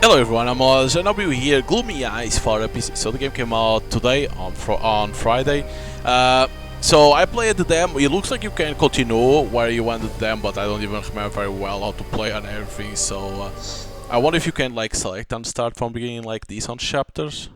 Hello everyone, I'm Oz and I'll be here. Gloomy Eyes for a PC. So the game came out today on Friday. So I played the demo. It looks like you can continue where you ended the demo, but I don't even remember very well how to play and everything. So I wonder if you can like select and start from beginning like these on chapters.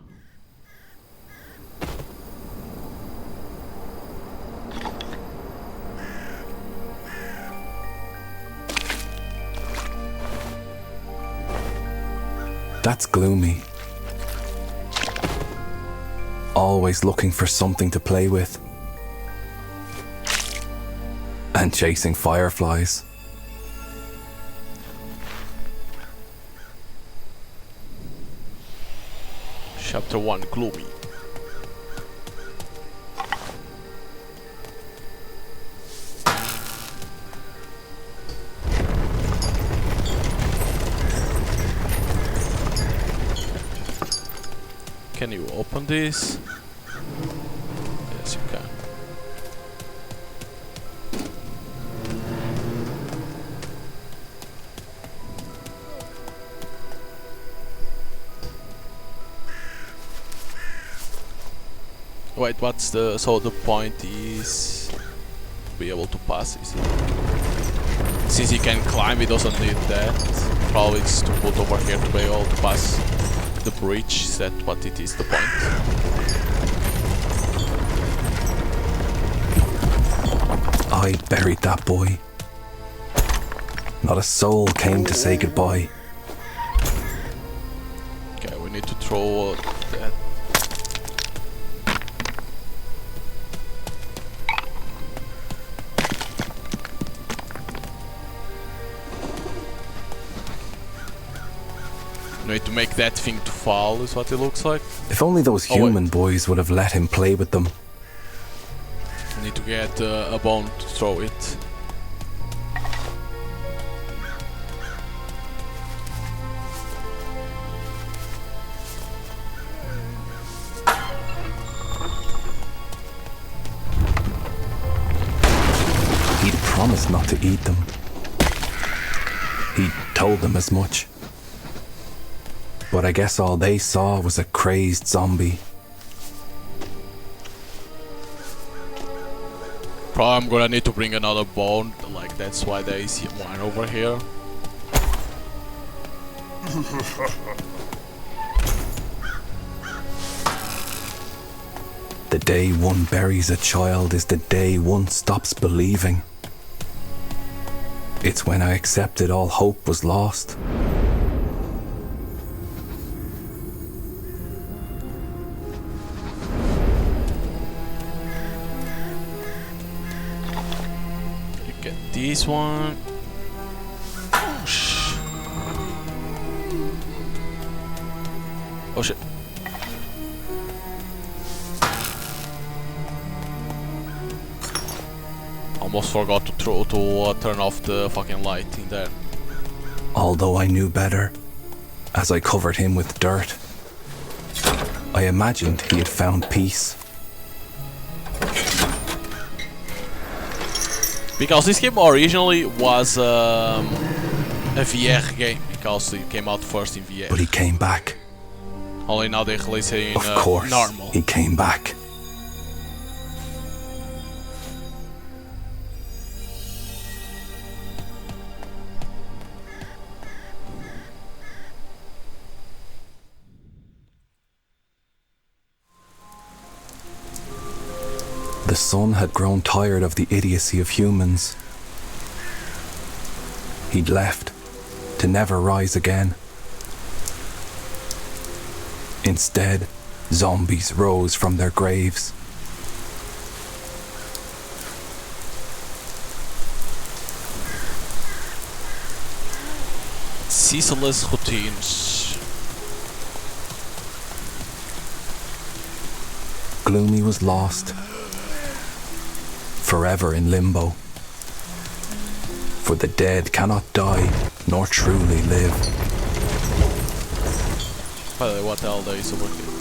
That's Gloomy. Always looking for something to play with. And chasing fireflies. Chapter 1, Gloomy. Can you open this? Yes, you can. Wait, what's the... so the point is... be able to pass, is it? Since he can climb, he doesn't need that. Probably it's to put over here to be able to pass the bridge. Is that what it is, the point? I buried that boy. Not a soul came to say goodbye. Okay, we need to throw that. We need to make that thing to fall, is what it looks like. If only those human boys would have let him play with them. We need to get a bone to throw it. He'd promised not to eat them. He told them as much. But I guess all they saw was a crazed zombie. Probably I'm gonna need to bring another bone, like that's why there is one over here. The day one buries a child is the day one stops believing. It's when I accepted all hope was lost. Get this one. Oh shit. Almost forgot to turn off the fucking light in there. Although I knew better, as I covered him with dirt, I imagined he had found peace. Because this game originally was a VR game, because it came out first in VR. But he came back. Only now they release it in Of course, normal. he came back. The sun had grown tired of the idiocy of humans. He'd left, to never rise again. Instead, zombies rose from their graves. Ceaseless routines. Gloomy was lost. Forever in limbo. For the dead cannot die, nor truly live. By the way, what the hell there is over here?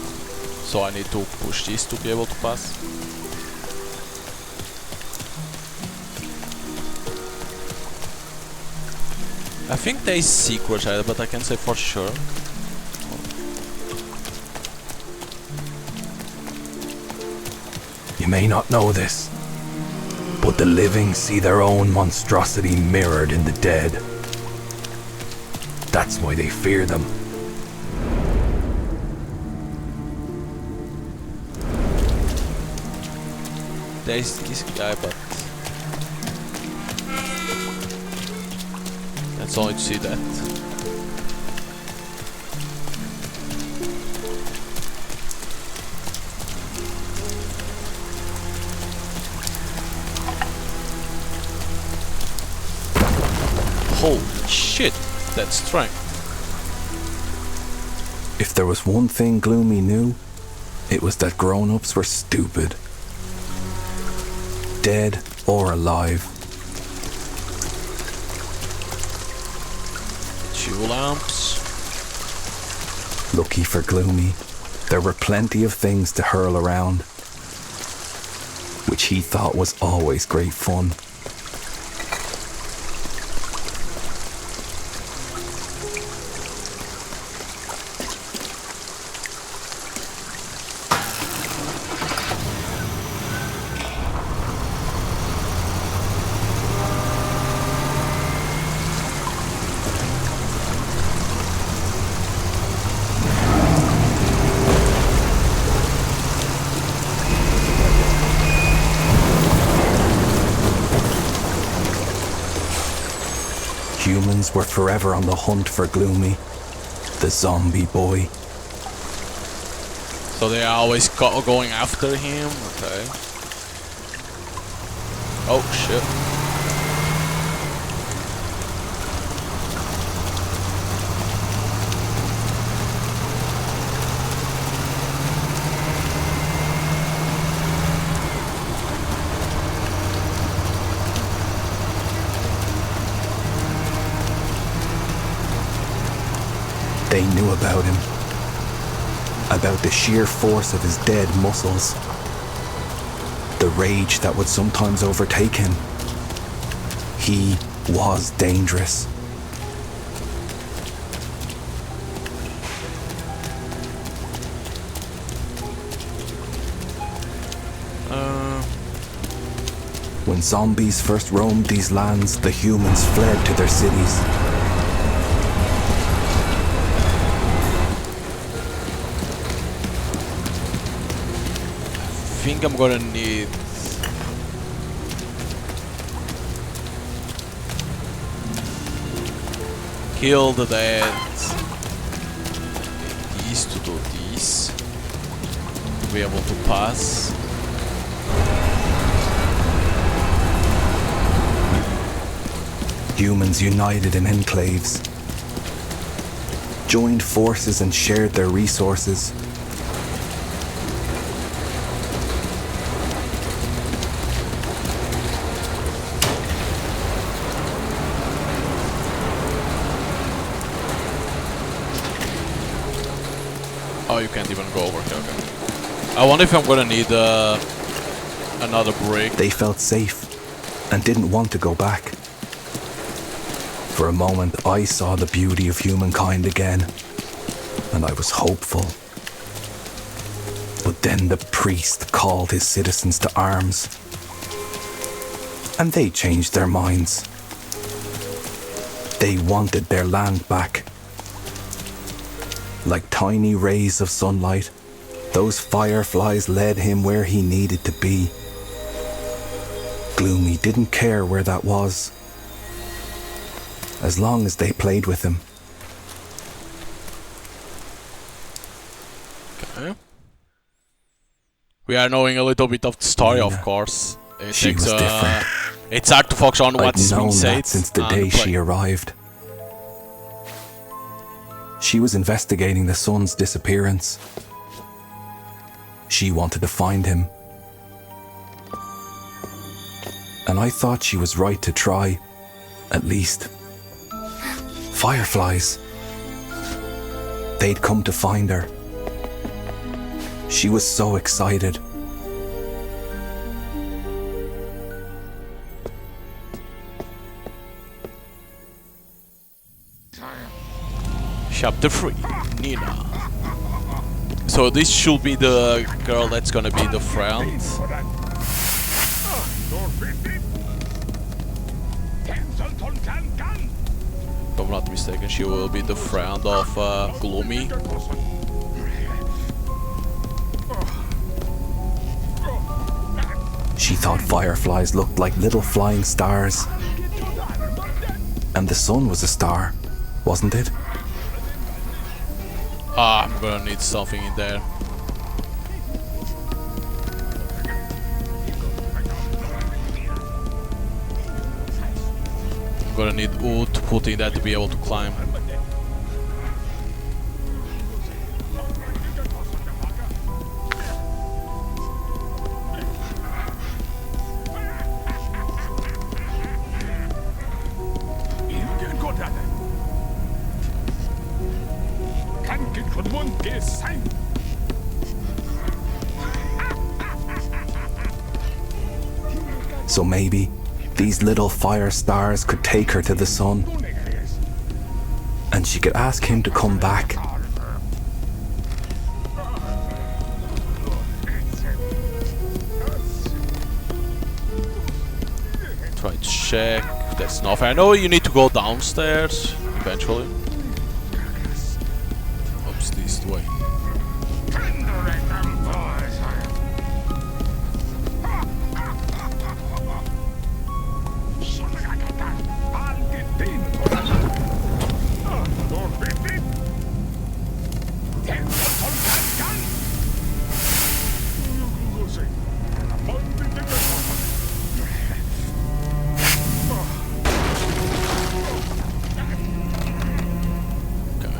So I need to push this to be able to pass. I think there is secrets, but I can't say for sure. You may not know this, but the living see their own monstrosity mirrored in the dead. That's why they fear them. There's this guy, but that's only to see that. Holy shit, that's strength. If there was one thing Gloomy knew, it was that grown-ups were stupid. Dead or alive. Two lamps. Lucky for Gloomy, there were plenty of things to hurl around, which he thought was always great fun. Humans were forever on the hunt for Gloomy, the zombie boy. So they are always going after him? Okay. Oh shit. They knew about him, about the sheer force of his dead muscles, the rage that would sometimes overtake him. He was dangerous. When zombies first roamed these lands, the humans fled to their cities. I think I'm gonna need kill the dead. These to do this to be able to pass. Humans united in enclaves, joined forces and shared their resources. Oh, you can't even go over here, okay. I wonder if I'm gonna need another break. They felt safe and didn't want to go back. For a moment, I saw the beauty of humankind again, and I was hopeful. But then the priest called his citizens to arms, and they changed their minds. They wanted their land back. Like tiny rays of sunlight, those fireflies led him where he needed to be. Gloomy didn't care where that was, as long as they played with him. Okay. We are knowing a little bit of the story, of course. She was different. It's hard to focus on what's I'd being known said. that since the day she arrived. She was investigating the son's disappearance. She wanted to find him. And I thought she was right to try, at least. Fireflies. They'd come to find her. She was so excited. Chapter 3, Nina. So this should be the girl that's gonna be the friend. If I'm not mistaken, she will be the friend of Gloomy. She thought fireflies looked like little flying stars. And the sun was a star, wasn't it? Ah, I'm gonna need something in there. I'm gonna need wood to put in that to be able to climb. So maybe these little fire stars could take her to the sun. And she could ask him to come back. Try to check if that's enough. I know you need to go downstairs eventually. Oops, this way.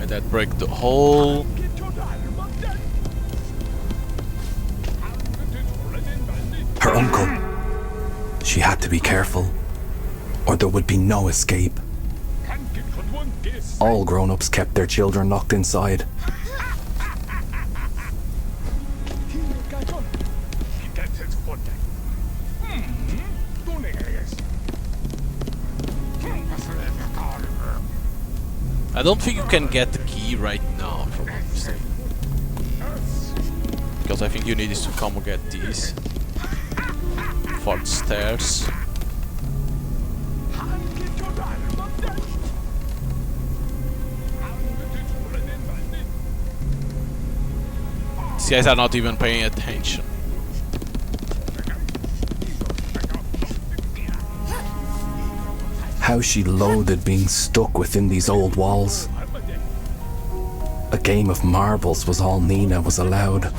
That break the hole. Her uncle. She had to be careful, or there would be no escape. All grown-ups kept their children locked inside. I don't think you can get the key right now, if I'm not mistaken. Because I think you need to come and get these. For the stairs. These guys are not even paying attention. How she loathed being stuck within these old walls. A game of marbles was all Nina was allowed.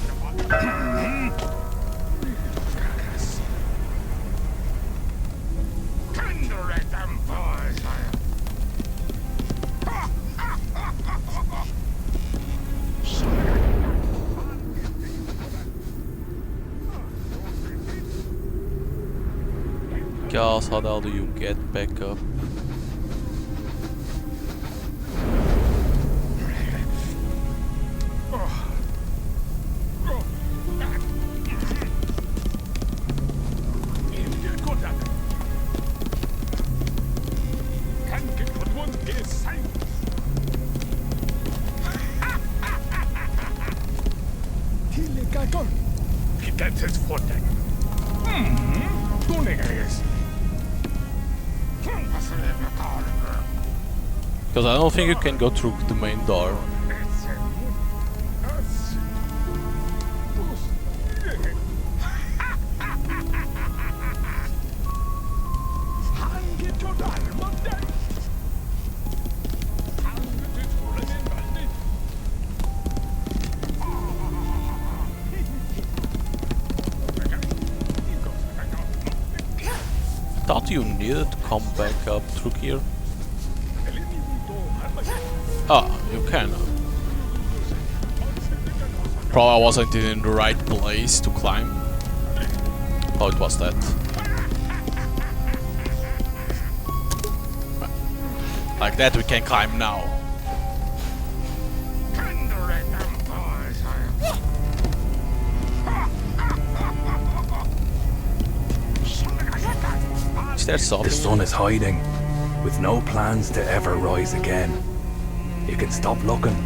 Guys, how the hell do you get back up? Because I don't think you can go through the main door. Thought you needed to come back up through here. Ah, you can. Probably I wasn't in the right place to climb. Oh, it was that. Like that we can climb now. Is there something? The sun is hiding, with no plans to ever rise again. You can stop looking.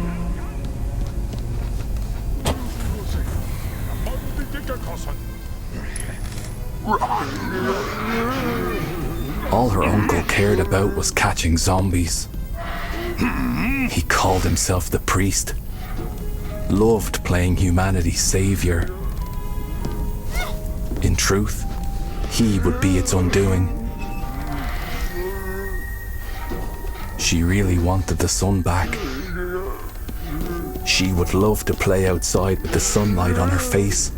All her uncle cared about was catching zombies. He called himself the priest, loved playing humanity's savior. In truth, he would be its undoing. She really wanted the sun back. She would love to play outside with the sunlight on her face.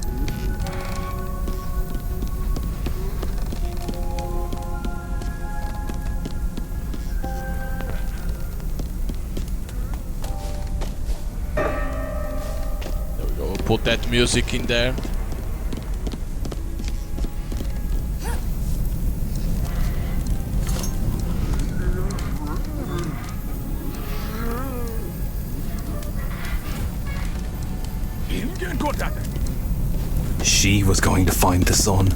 There we go. Put that music in there. She was going to find the sun.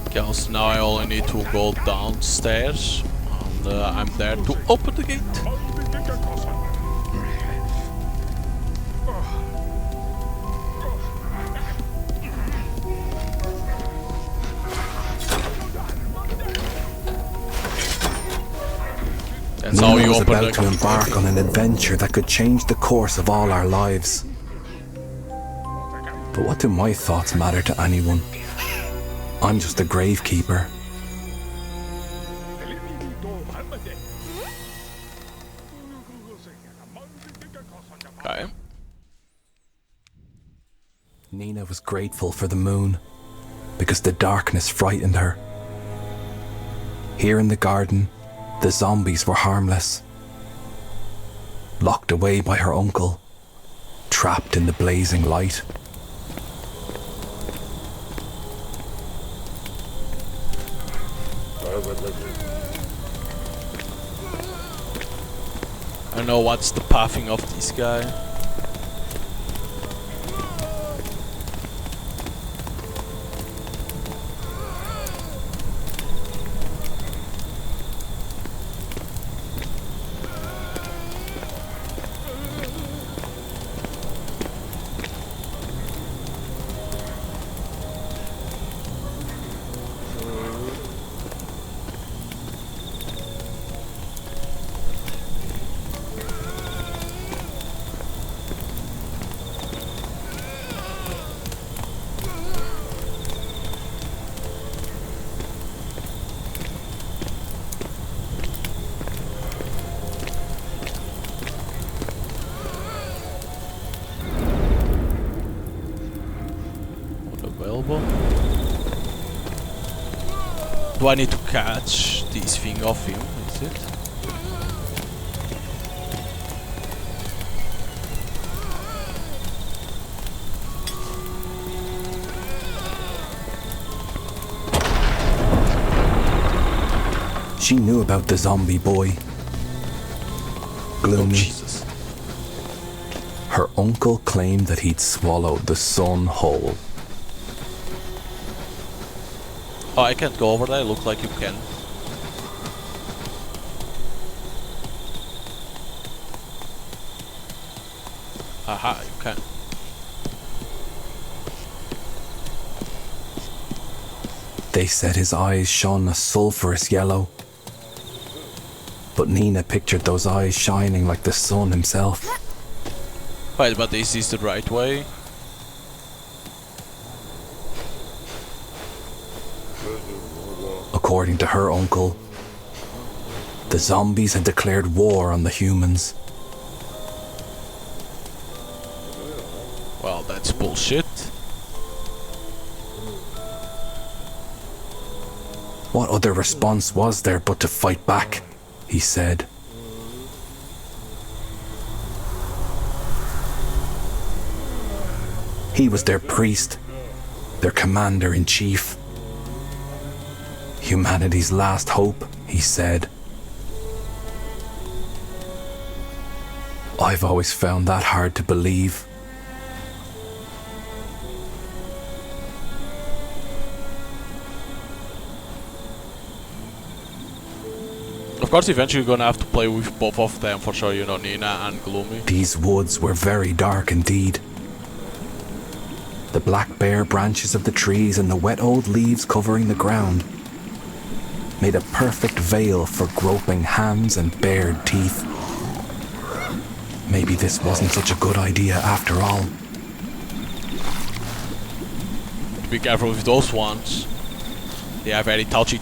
Because now I only need to go downstairs, and I'm there to open the gate. That's how Nina you was open about to embark on an adventure that could change the course of all our lives. But what do my thoughts matter to anyone? I'm just a gravekeeper. Okay. Nina was grateful for the moon because the darkness frightened her. Here in the garden, the zombies were harmless. Locked away by her uncle, trapped in the blazing light. I don't know what's the pathing of this guy. Available. Do I need to catch this thing off him? Is it? She knew about the zombie boy. Gloomy. Oh, Jesus. Her uncle claimed that he'd swallowed the sun whole. Oh, I can't go over there. Look like you can. Aha, you can. They said his eyes shone a sulphurous yellow. But Nina pictured those eyes shining like the sun himself. Wait, but is this the right way? According to her uncle, the zombies had declared war on the humans. Well, that's bullshit. What other response was there but to fight back, he said. He was their priest, their commander-in-chief. Humanity's last hope, he said. I've always found that hard to believe. Of course, eventually you're gonna have to play with both of them for sure, you know, Nina and Gloomy. These woods were very dark indeed. The black bare branches of the trees and the wet old leaves covering the ground made a perfect veil for groping hands and bared teeth. Maybe this wasn't such a good idea after all. Be careful with those ones. They are very touchy.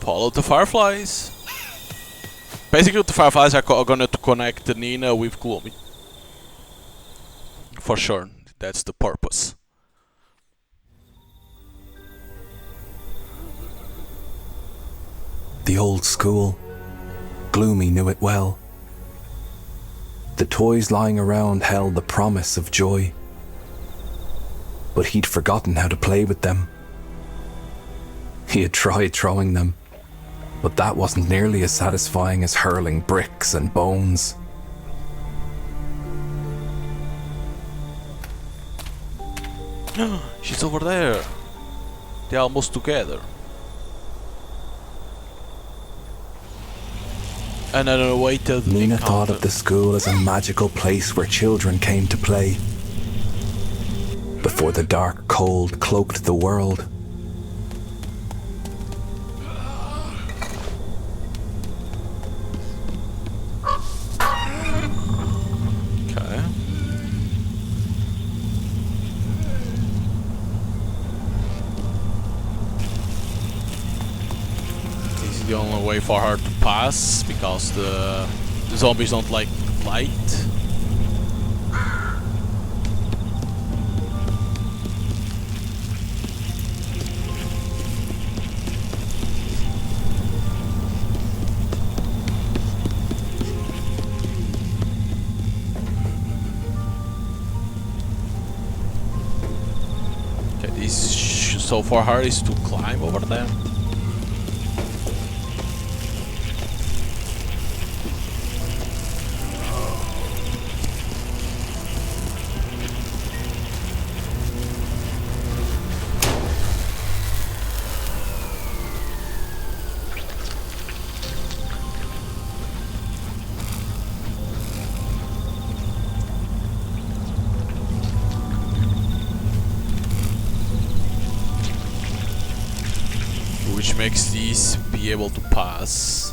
Follow the fireflies. Basically, the fireflies are gonna connect Nina with Gloomy. For sure, that's the purpose. The old school. Gloomy knew it well. The toys lying around held the promise of joy. But he'd forgotten how to play with them. He had tried throwing them, but that wasn't nearly as satisfying as hurling bricks and bones. She's over there. They're almost together. And an awaited Nina encounter. thought of the school as a magical place where children came to play. Before the dark cold cloaked the world. Okay. This is the only way for her to pass because the zombies don't like light. So for her is to climb over there. Which makes these be able to pass.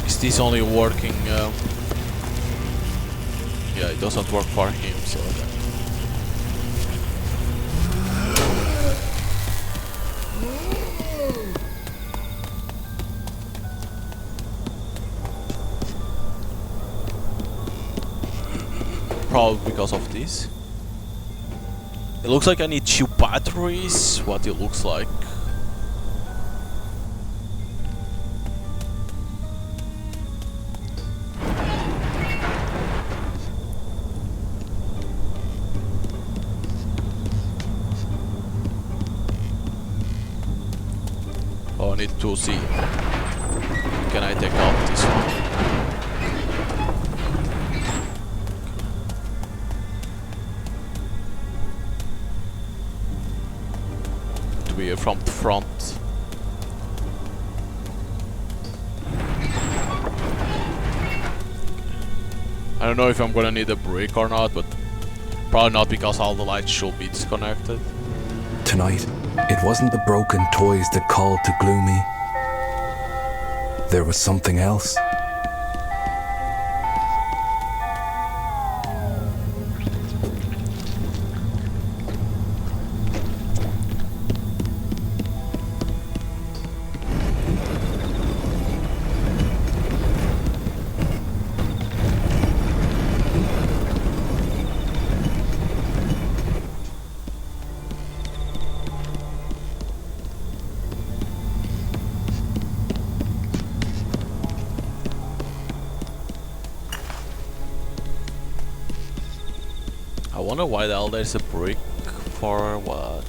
Is this only working? Yeah, it doesn't work for him, so. Probably because of this. It looks like I need 2 batteries. What it looks like. Oh, I need to see. Can I take out this one? To be from the front. I don't know if I'm gonna need a brick or not, but probably not because all the lights should be disconnected. Tonight, it wasn't the broken toys that called to Gloomy. There was something else. wonder why the hell there's a brick for what?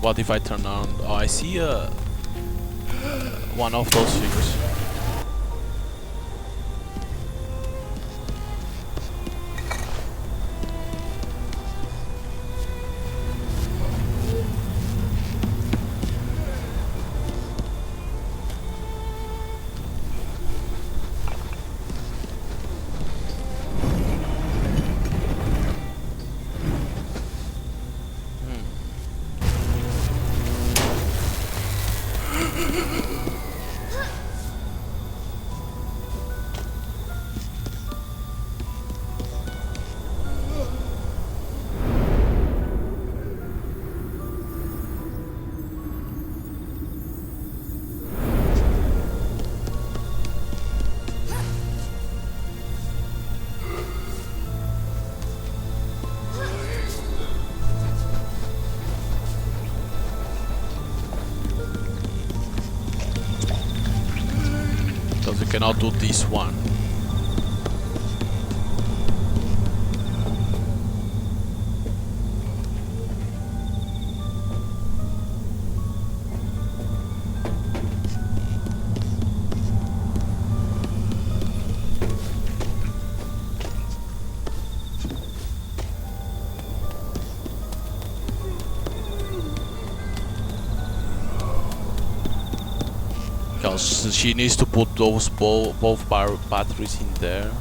What if I turn on? Oh, I see one of those figures. Because we cannot do this one. Because she needs to put those both batteries in there.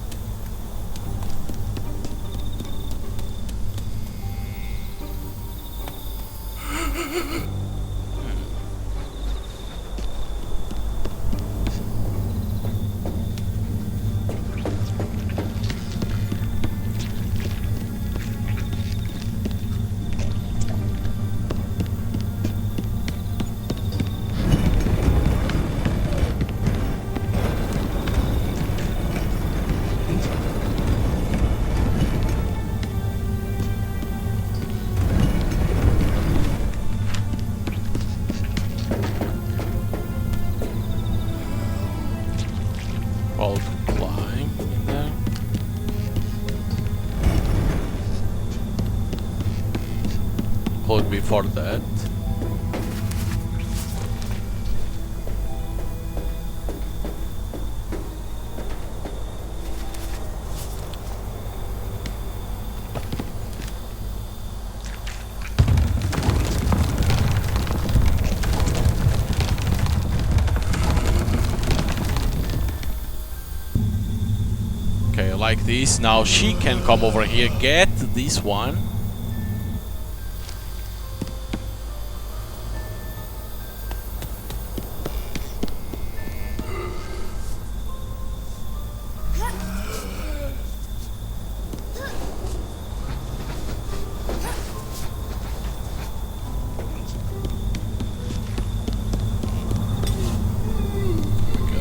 Hold climb in there. Hold before that. Okay, like this. Now she can come over here, get this one.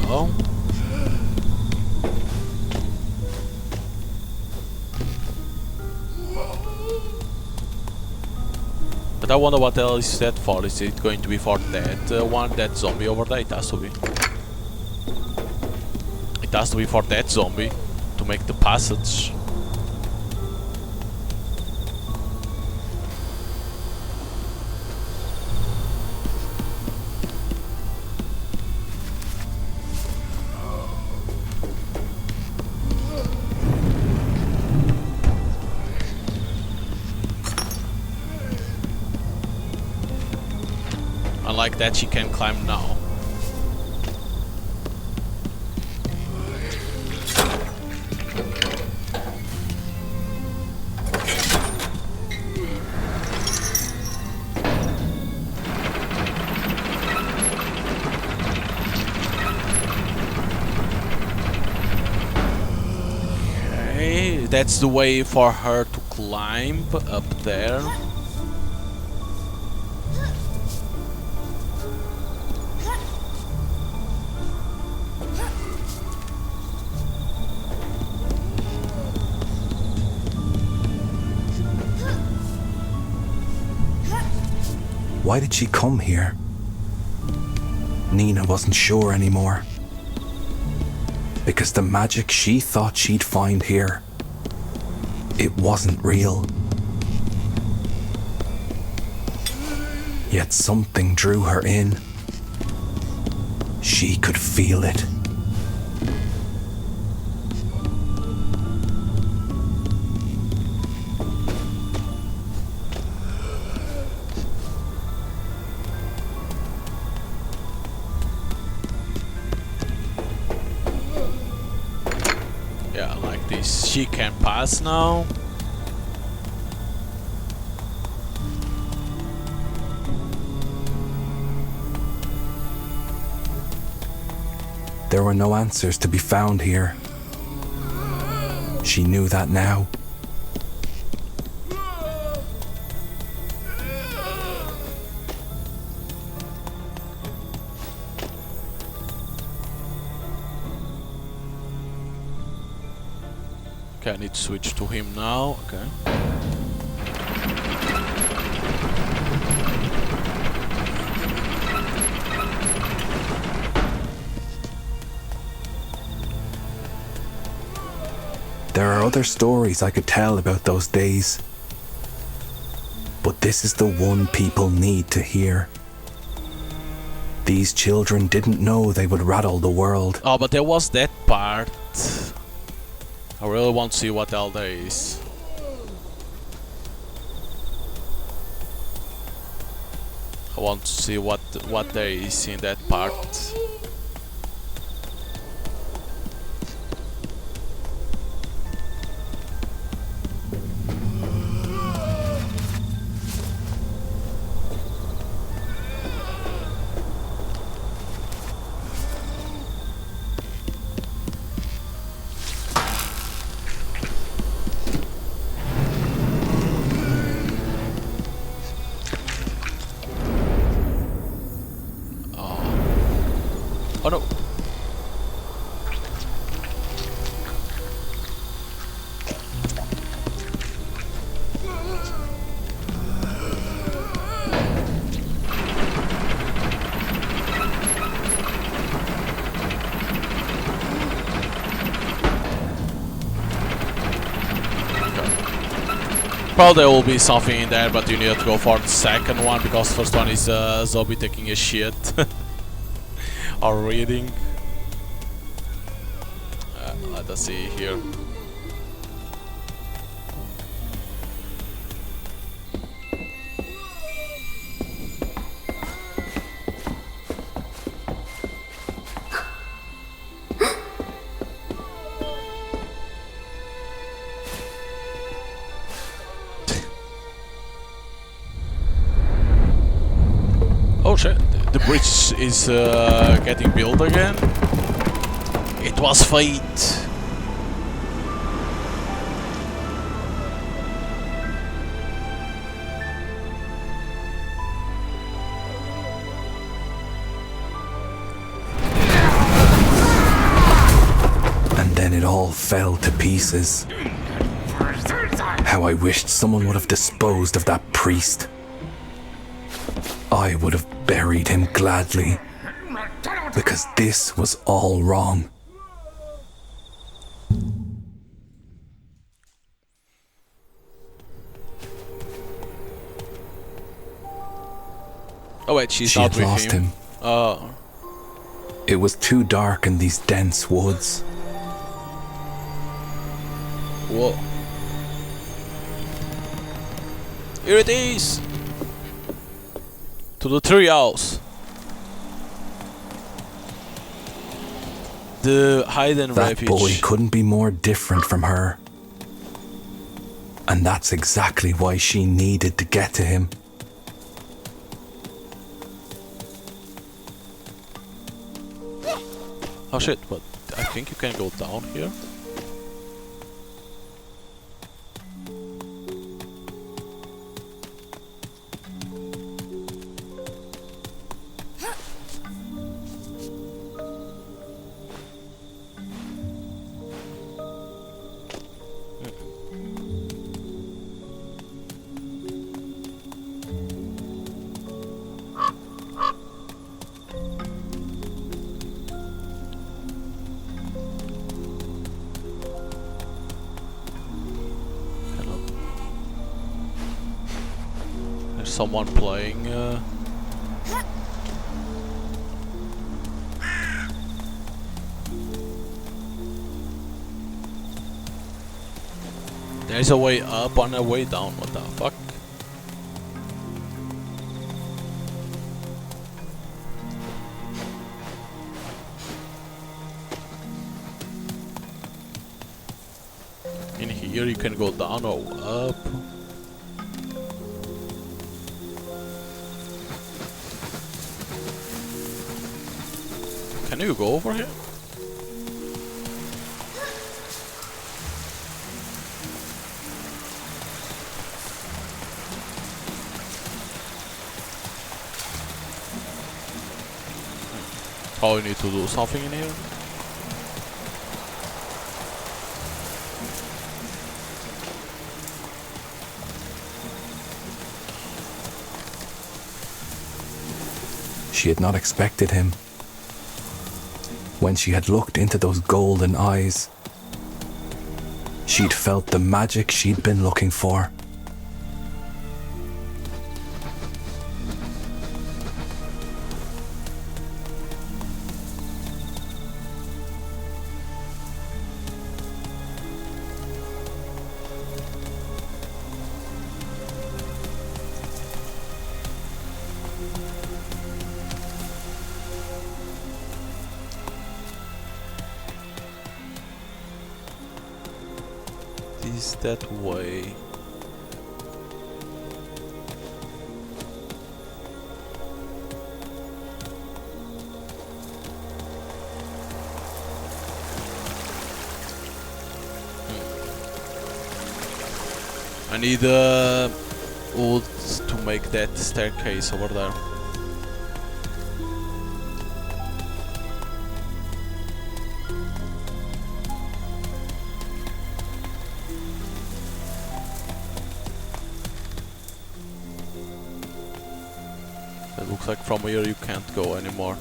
Go. But I wonder what else is that for. Is it going to be for that one, that zombie over there? It has to be. It has to be for that zombie to make the passage. Unlike that, she can climb now. Okay, that's the way for her to climb up there. Why did she come here? Nina wasn't sure anymore. Because the magic she thought she'd find here, it wasn't real. Yet something drew her in. She could feel it. Yeah, like this. She can pass now. There were no answers to be found here. She knew that now. Okay, I need to switch to him now. Okay. There are other stories I could tell about those days. But this is the one people need to hear. These children didn't know they would rattle the world. Oh, but there was that part. I really want to see what else there is. I want to see what there is in that part. Oh no! Probably there will be something in there, but you need to go for the second one because first one is zombie taking a shit or reading. Let us see here. Oh shit, the bridge is getting built again. It was fate. And then it all fell to pieces. How I wished someone would have disposed of that priest. I would have buried him gladly, because this was all wrong. Oh wait, she's She not had with lost him. Oh. It was too dark in these dense woods. Whoa. Here it is! To the tree house. The hidden That refuge. boy couldn't be more different from her. And that's exactly why she needed to get to him. Oh shit, but I think you can go down here. There's someone playing. There's a way up and a way down. What the fuck? In here you can go down or up. Can you go over here? Probably need to do something in here. She had not expected him. When she had looked into those golden eyes, she'd felt the magic she'd been looking for. Is that way? I need wood to make that staircase over there. It looks like from here you can't go anymore.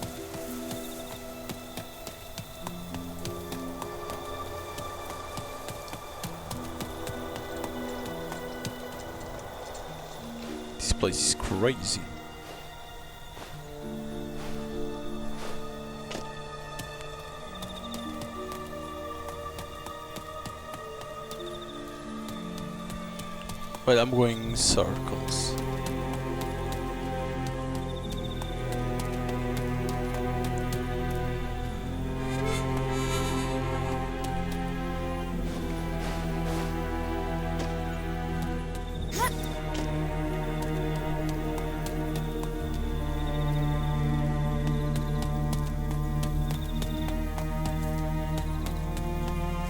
This place is crazy. But I'm going in circles.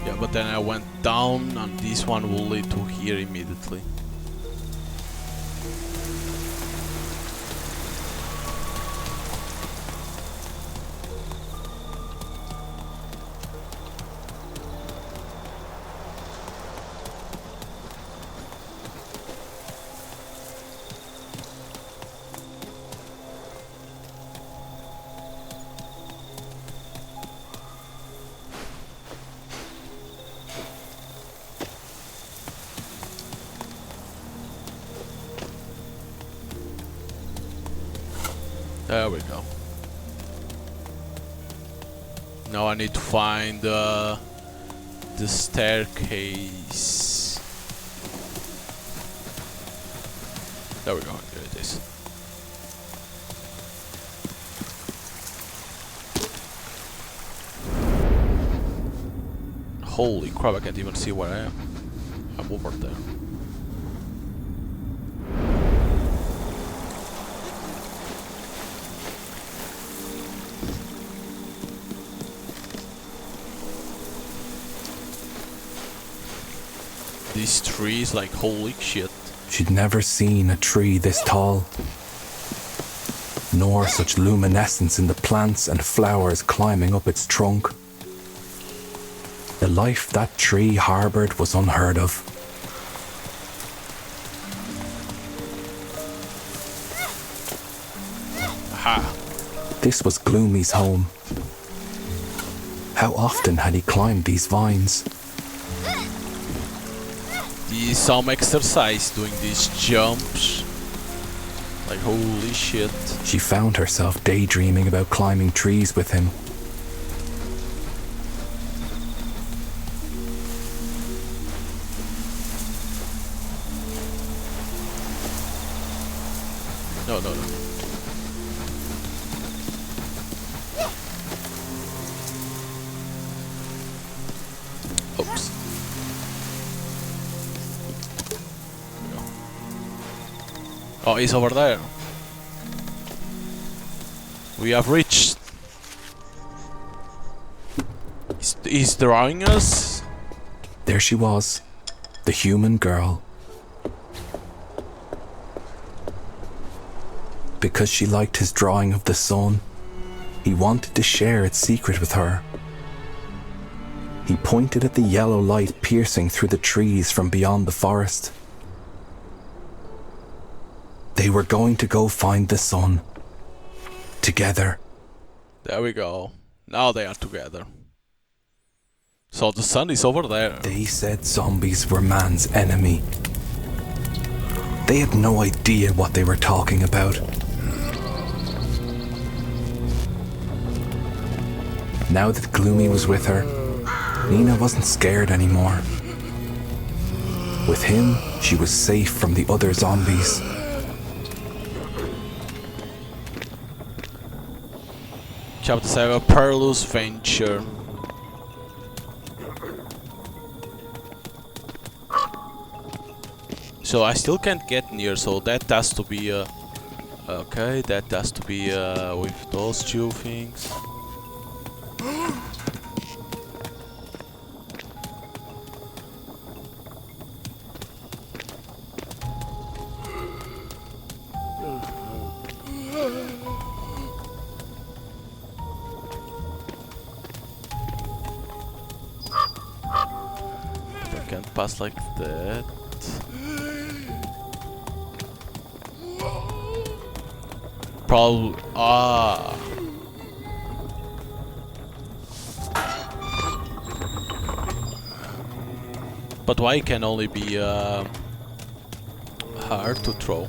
Yeah, but then I went down and this one will lead to here immediately. There we go. Now I need to find the staircase. There we go, here it is. Holy crap, I can't even see where I am. I'm over there. These trees, like, holy shit. She'd never seen a tree this tall, nor such luminescence in the plants and flowers climbing up its trunk. The life that tree harboured was unheard of. Aha! This was Gloomy's home. How often had he climbed these vines? Some exercise doing these jumps. Like, holy shit. She found herself daydreaming about climbing trees with him. No. Oops. Oh, he's over there. We have reached. He's drawing us. There she was, the human girl. Because she liked his drawing of the sun, he wanted to share its secret with her. He pointed at the yellow light piercing through the trees from beyond the forest. They were going to go find the sun. Together. There we go. Now they are together. So the sun is over there. They said zombies were man's enemy. They had no idea what they were talking about. Now that Gloomy was with her, Nina wasn't scared anymore. With him, she was safe from the other zombies. Chapter 7, Perilous Venture. So I still can't get near, so that has to be okay, that has to be with those two things. I can't pass like that. Probably. But why can only be hard to throw?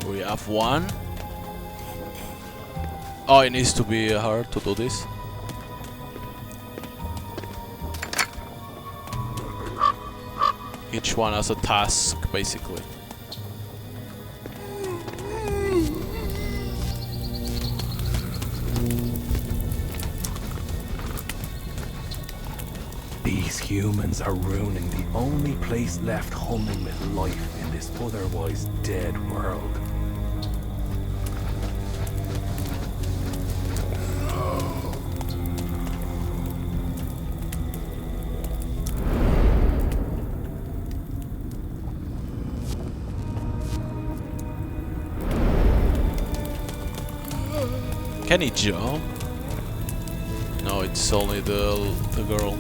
We have one. Oh, it needs to be hard to do this. Each one has a task, basically. These humans are ruining the only place left humming with life in this otherwise dead world. Can he jump? No, it's only the girl.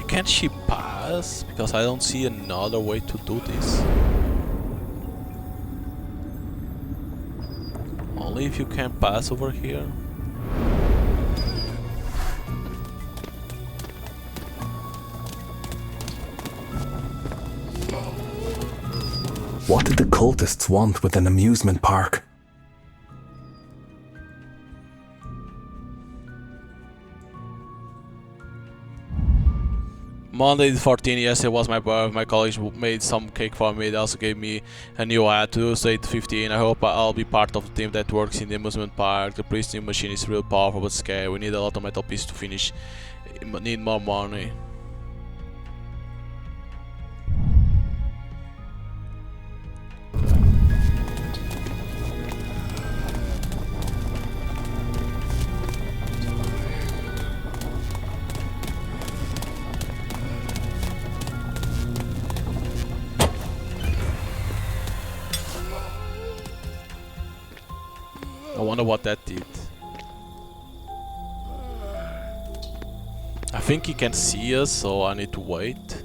Can't she pass? Because I don't see another way to do this. Only if you can pass over here. What did the cultists want with an amusement park? Monday the 14th, yesterday was my birthday. My college made some cake for me. They also gave me a new hat. Tuesday the 15th, I hope I'll be part of the team that works in the amusement park. The priesting machine is real powerful but scary. We need a lot of metal pieces to finish. Need more money. I wonder what that did. I think he can see us, so I need to wait.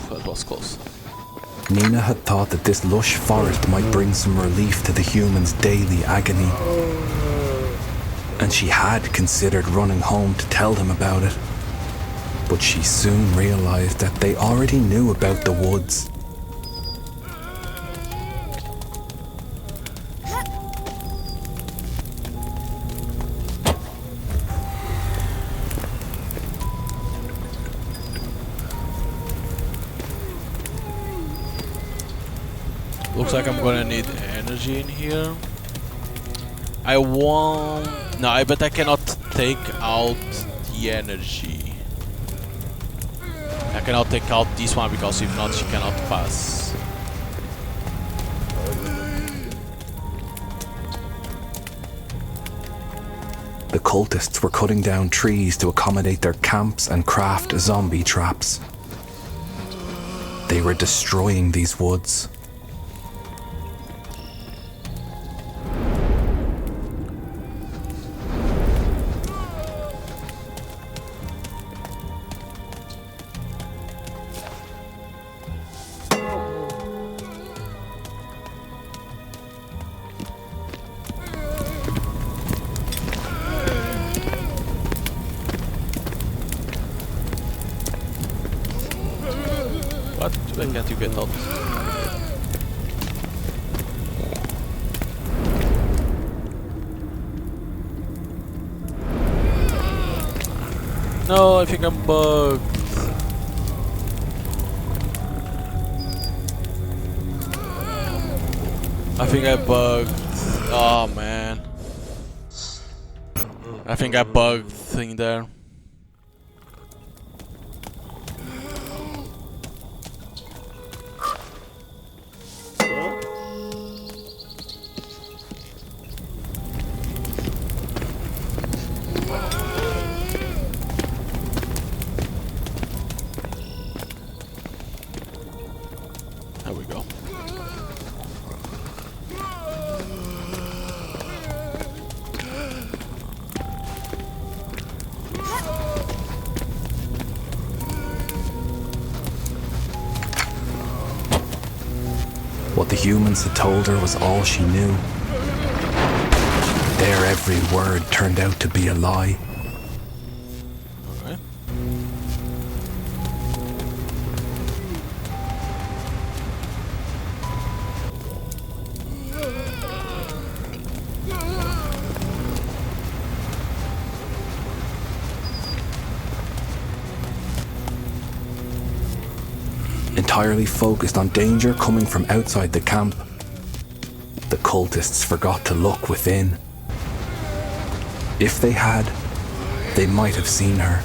That was close. Nina had thought that this lush forest might bring some relief to the humans' daily agony. And she had considered running home to tell them about it. But she soon realized that they already knew about the woods. Looks like I'm gonna need energy in here. I won't... No, I bet I cannot take out the energy. I cannot take out this one because if not, she cannot pass. The cultists were cutting down trees to accommodate their camps and craft zombie traps. They were destroying these woods. What? Why can't you get out? No, I think I'm bugged. I think I bugged. Oh man. I think I bugged thing there. There we go. What the humans had told her was all she knew. Their every word turned out to be a lie. Alright. Entirely focused on danger coming from outside the camp, the cultists forgot to look within. If they had, they might have seen her.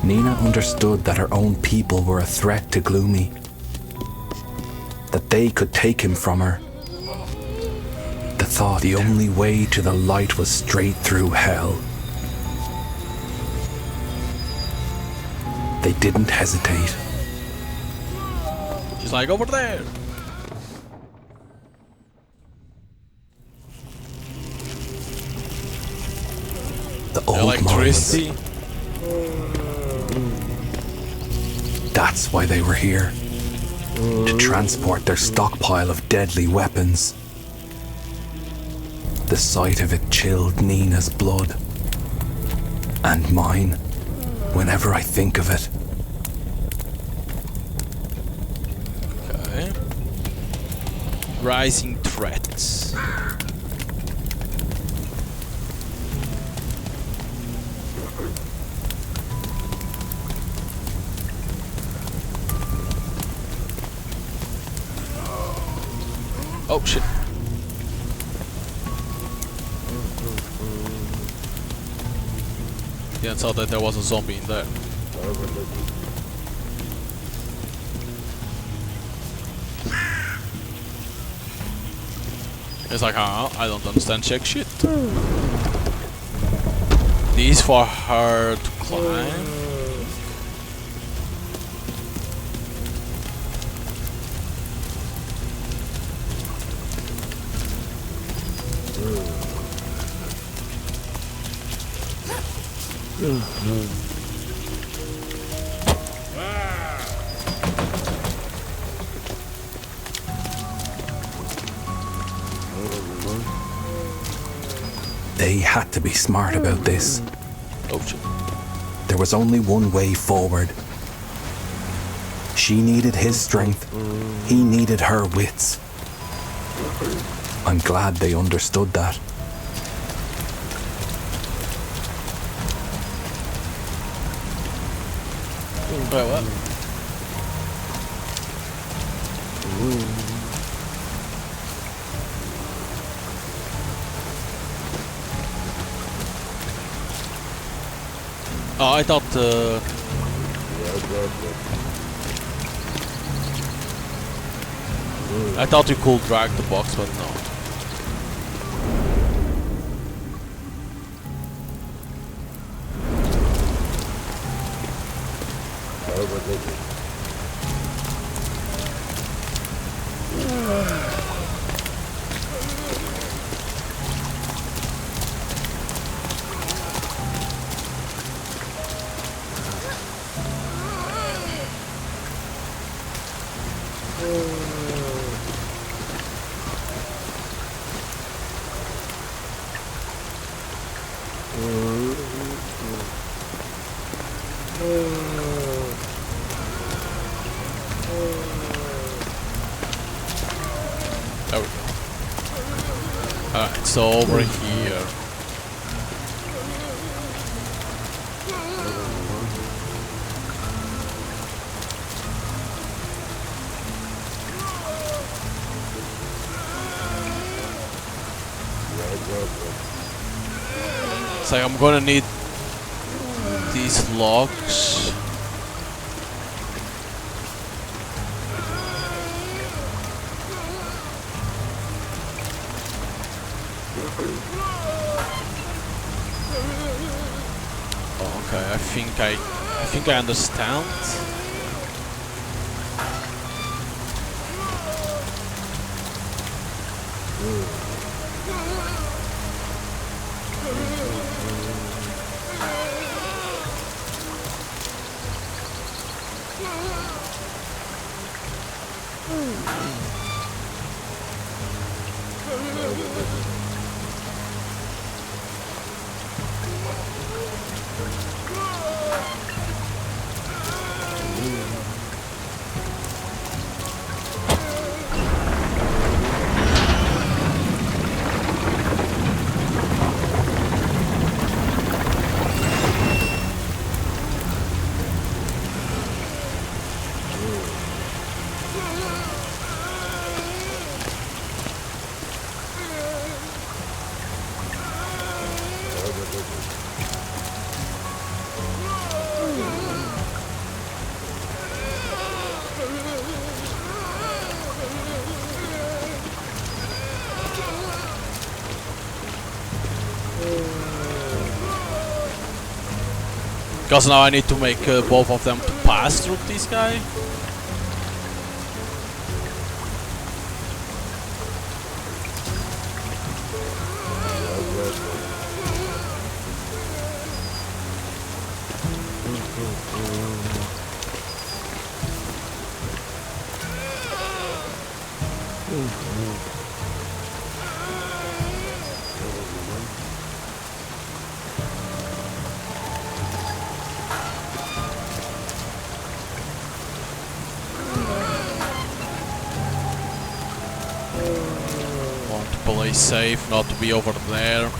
Nina understood that her own people were a threat to Gloomy, that they could take him from her. The thought the only way to the light was straight through hell. They didn't hesitate. She's like, over there! The old Electricity. mines. That's why they were here. To transport their stockpile of deadly weapons. The sight of it chilled Nina's blood. And mine, whenever I think of it. Okay. Rising threats. Oh shit. Didn't saw that there was a zombie in there. It's like, I don't understand check shit. These for her to climb. They had to be smart about this. Oh shit. There was only one way forward. She needed his strength. He needed her wits. I'm glad they understood that. Wait, what? Oh, I thought I thought you could drag the box, but no. There we go. Alright, so over here. It's like I'm gonna need these logs. Oh, okay, I think I understand. Because now I need to make both of them to pass through this guy. Want to play safe, not to be over there.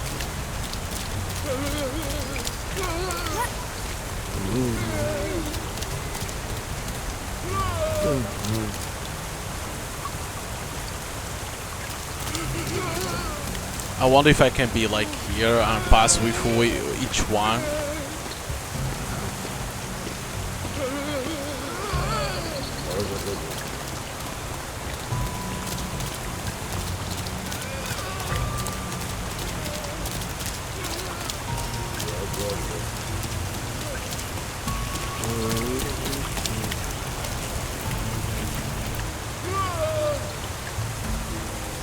I wonder if I can be like here and pass with each one.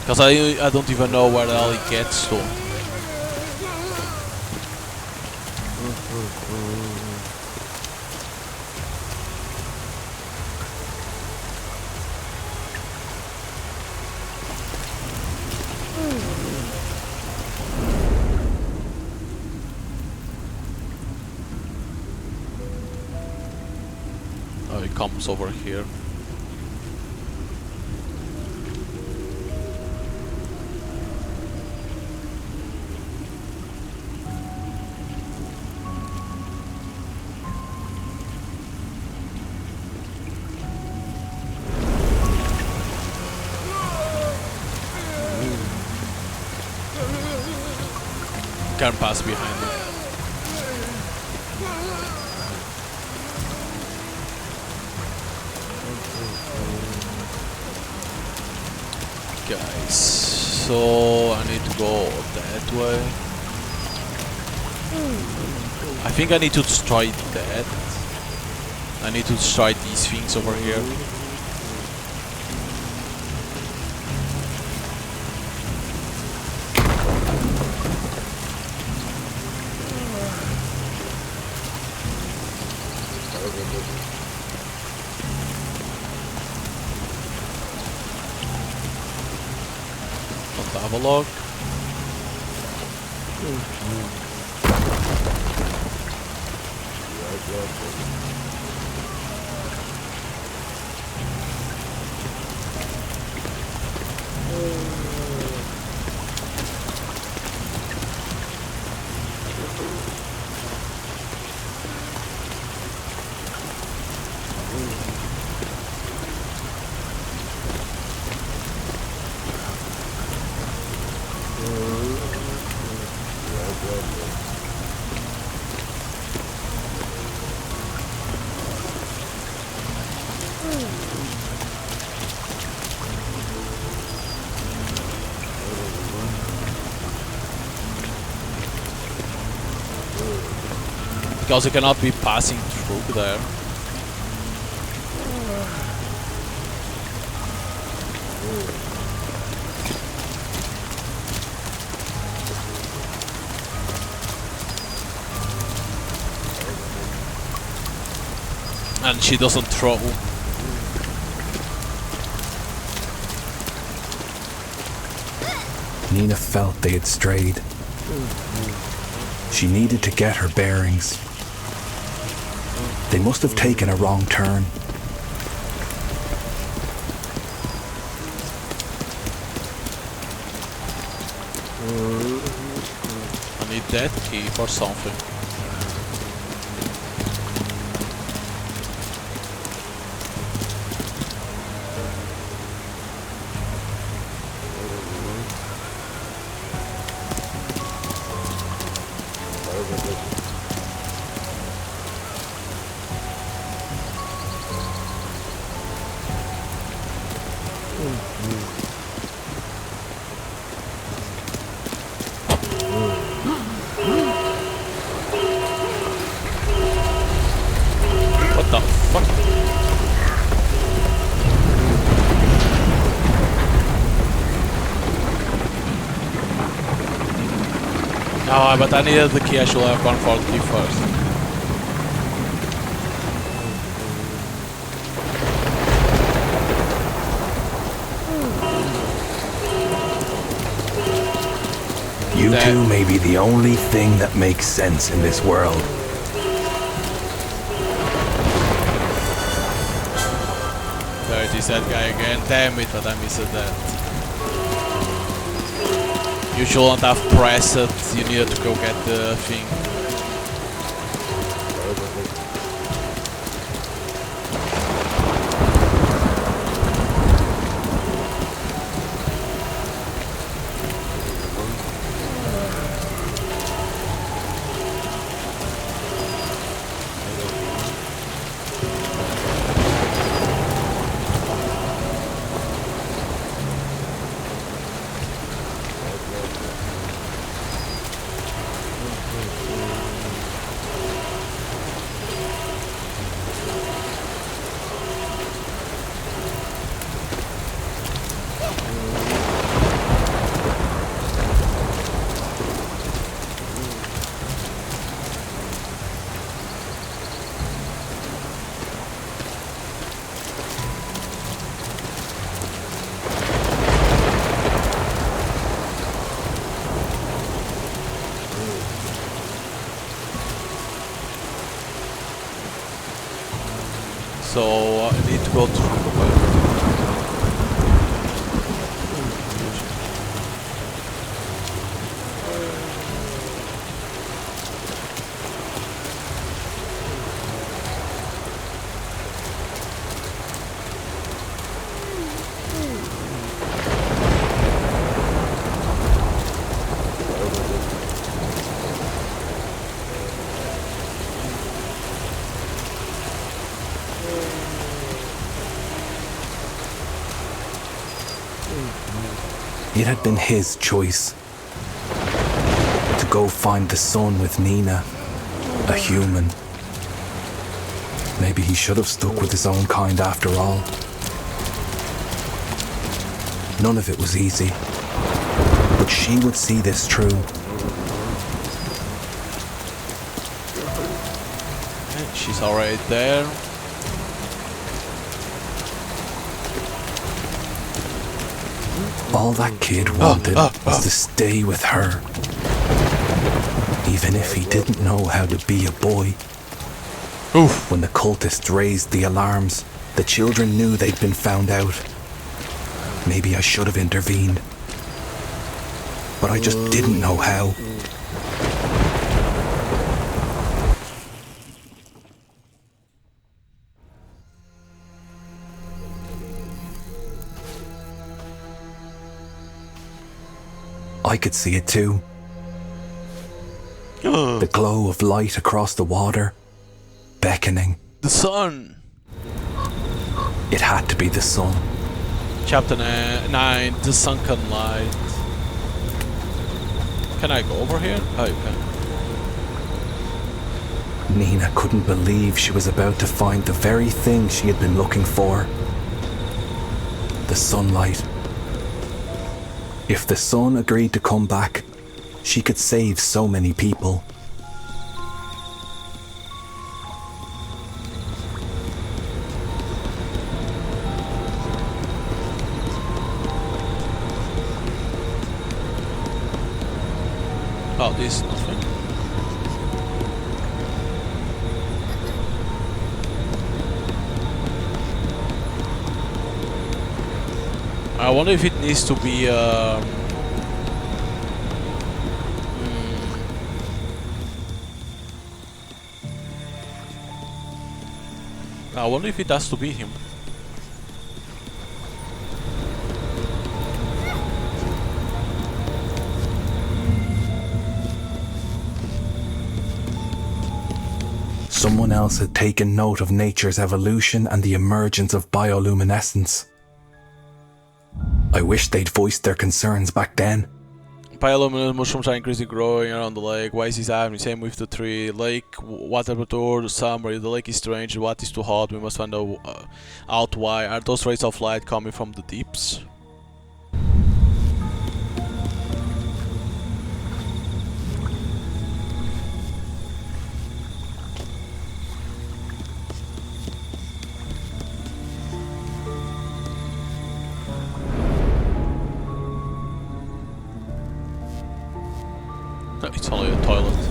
Because I don't even know where the hell it gets to. Oh, it comes over here. Can't pass behind it. Guys, so I need to go that way. I think I need to destroy that. I need to destroy these things over here. Have a log. Because you cannot be passing through there. And she doesn't throw. Nina felt they had strayed. She needed to get her bearings. They must have taken a wrong turn. I need that key for something. Oh, but I needed the key. I should have gone for the key first. You two may be the only thing that makes sense in this world. There it is, that guy again. Damn it, but I missed that. You shouldn't have pressed it. You needed to go get the thing. So I need to go through. It had been his choice to go find the sun with Nina, a human. Maybe he should have stuck with his own kind after all. None of it was easy, but she would see this through. She's already there. All that kid wanted was to stay with her. Even if he didn't know how to be a boy. Oof. When the cultists raised the alarms, the children knew they'd been found out. Maybe I should have intervened. But I just didn't know how. I could see it too. The glow of light across the water, beckoning. The sun. It had to be the sun. Chapter 9, The Sunken Light. Can I go over here? Oh, you can. Nina couldn't believe she was about to find the very thing she had been looking for. The sunlight. If the sun agreed to come back, she could save so many people. Oh, this is nothing. I wonder if it needs to be I wonder if it has to be him. Someone else had taken note of nature's evolution and the emergence of bioluminescence. I wish they'd voiced their concerns back then. Bioluminescent mushrooms are increasingly growing around the lake. Why is this happening? Same with the tree. Lake, water temperature, summer. The lake is strange. What is too hot? We must find out why. Are those rays of light coming from the deeps? It's only a toilet.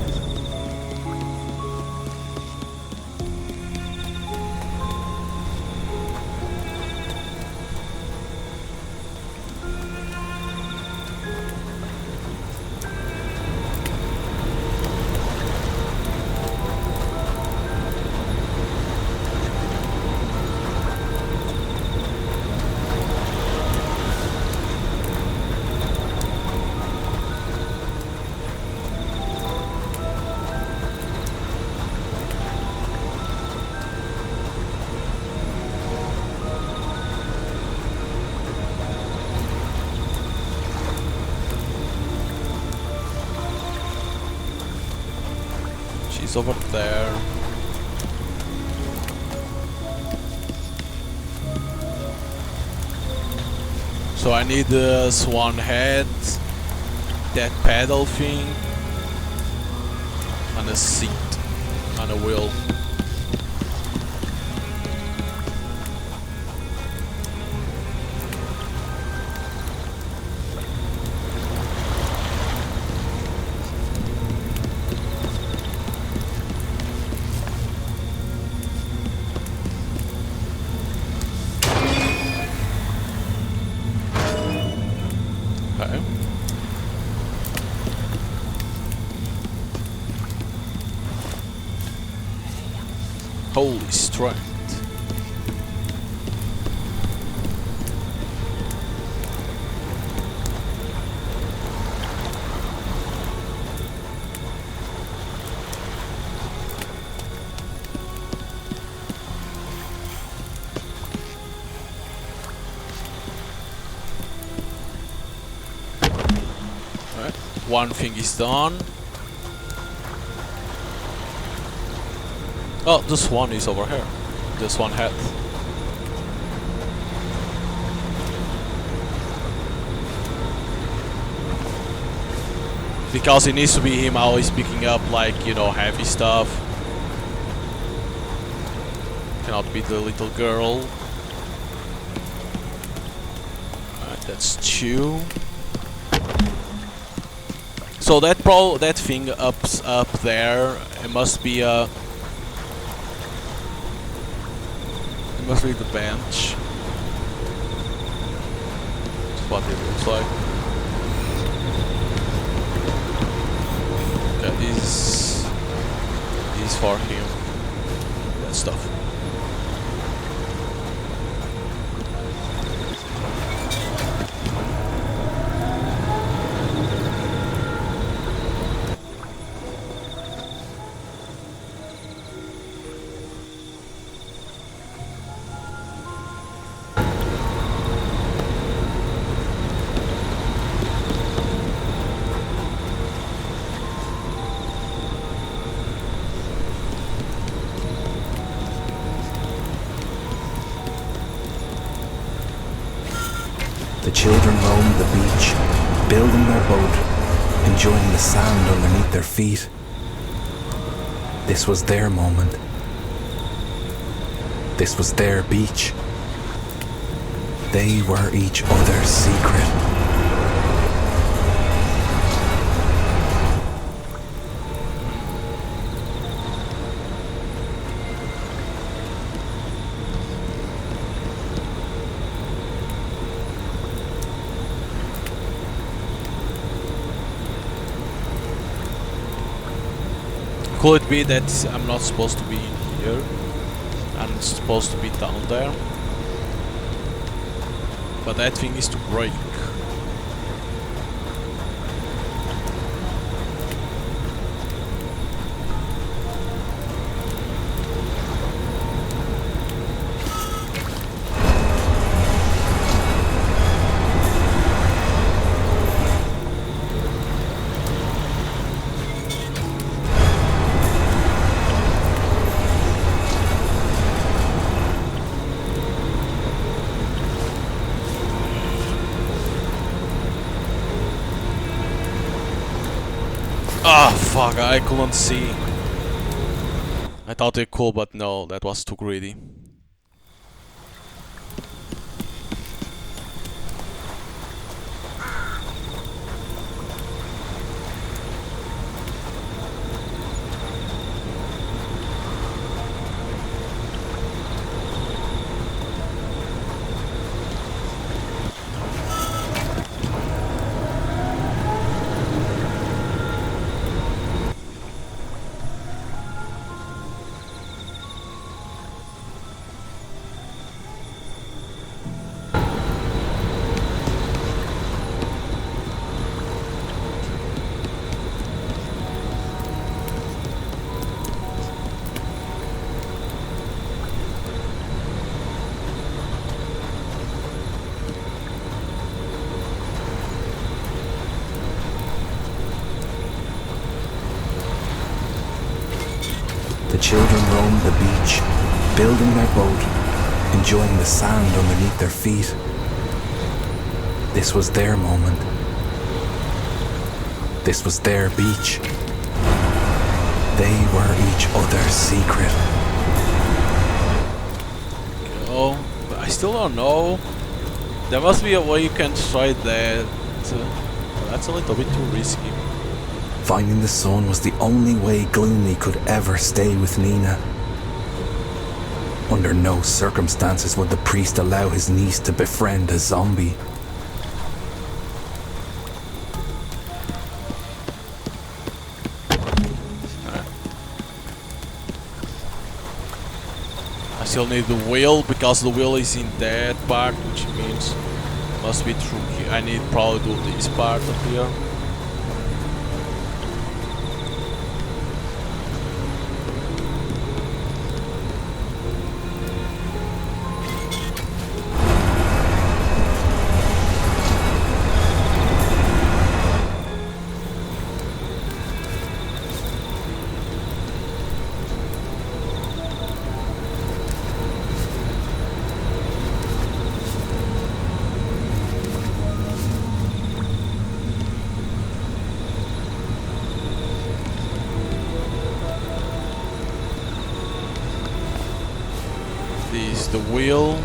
She's over there. So I need the swan head, that pedal thing, and a seat, and a wheel. Okay. Holy strength. Alright, one thing is done. Oh, this one is over here. This one head. Because it needs to be him always picking up, like, you know, heavy stuff. Cannot be the little girl. Alright, that's two. So that thing up there, it must be a. It must be the bench. That's what it looks like. Yeah, these for him. That stuff. The children roamed the beach, building their boat, enjoying the sand underneath their feet. This was their moment. This was their beach. They were each other's secret. Could it be that I'm not supposed to be in here and it's supposed to be down there? But that thing is to break. Ah, fuck, I couldn't see. I thought they could, but no, that was too greedy. children roamed the beach, building their boat, enjoying the sand underneath their feet. This was their moment. This was their beach. They were each other's secret. Oh, but I still don't know. There must be a way you can try that. That's a little bit too risky. Finding the sun was the only way Gloomy could ever stay with Nina. Under no circumstances would the priest allow his niece to befriend a zombie. I still need the wheel because the wheel is in that part, which means must be through here. I need probably do this part up here. This is the wheel.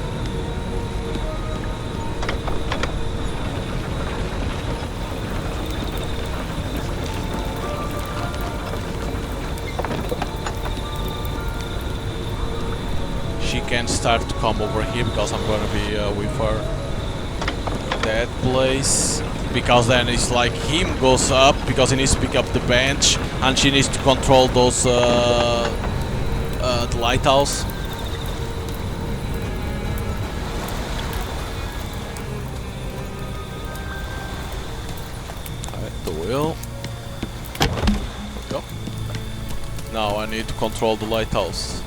She can start to come over here because I'm gonna be with her in that place. Because then it's like him goes up because he needs to pick up the bench and she needs to control those the lighthouse. The wheel. There we go. Now I need to control the lighthouse.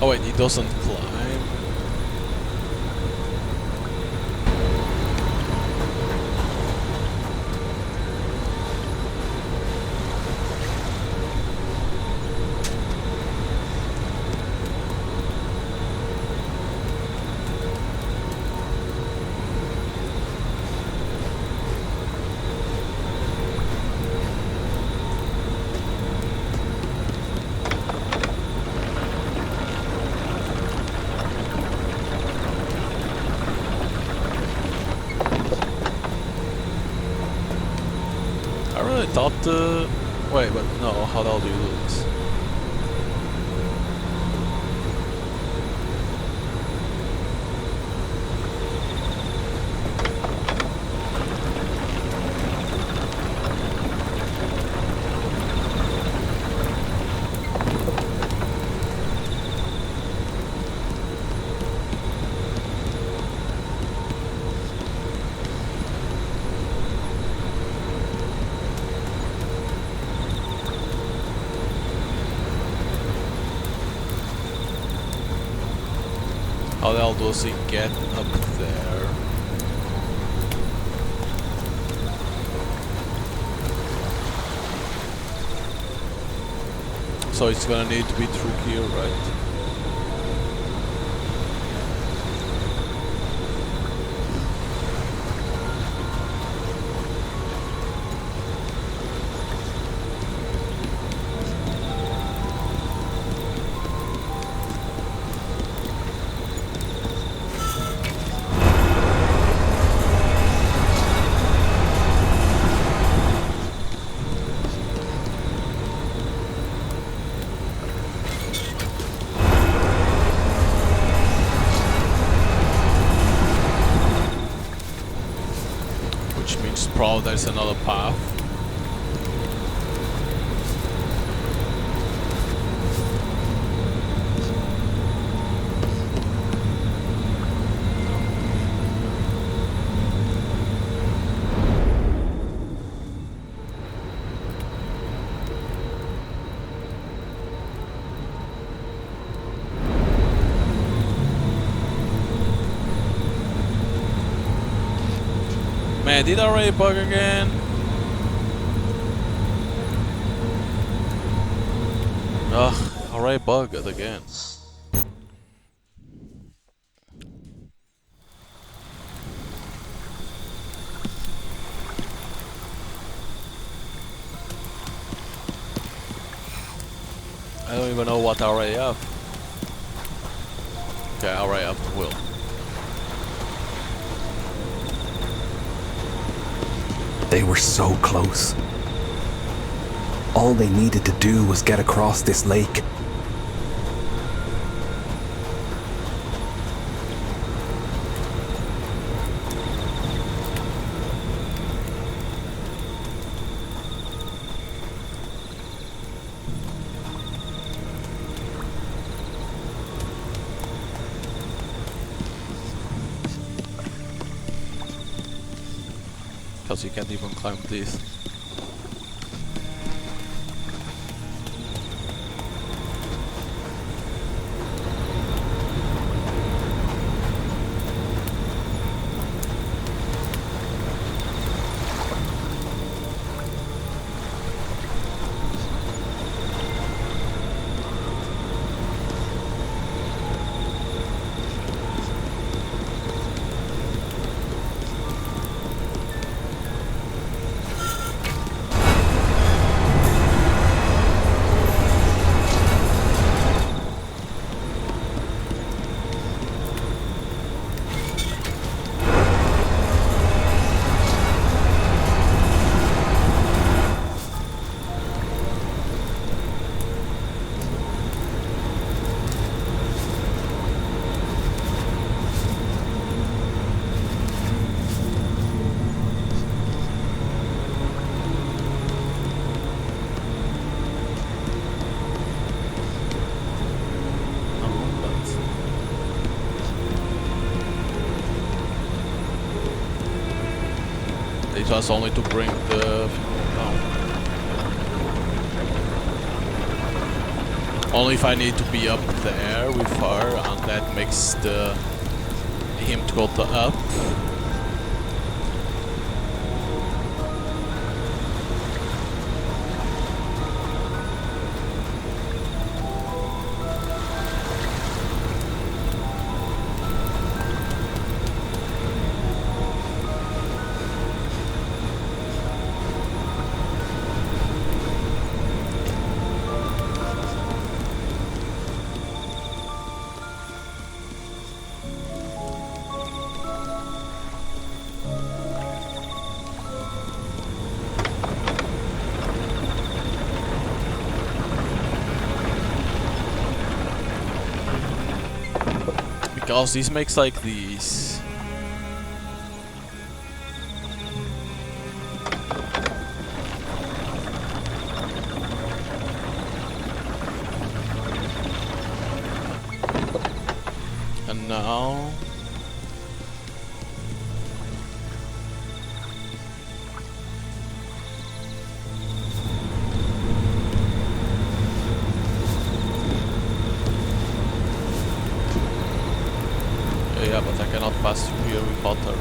Oh wait, it doesn't climb. I really thought wait, but no, how the hell do you do this? How the hell does he get up there? So it's gonna need to be through here, right? Which means probably there's another path. Man, did I already bug again? Ugh, already bugged again. I don't even know what I already have. Okay, I already have the wheel. They were so close. All they needed to do was get across this lake. Because you can't even climb these. It was only to bring the... Only if I need to be up there with her, and that makes him to go to up. Because these makes like these. And now yeah, but I cannot pass through here with water.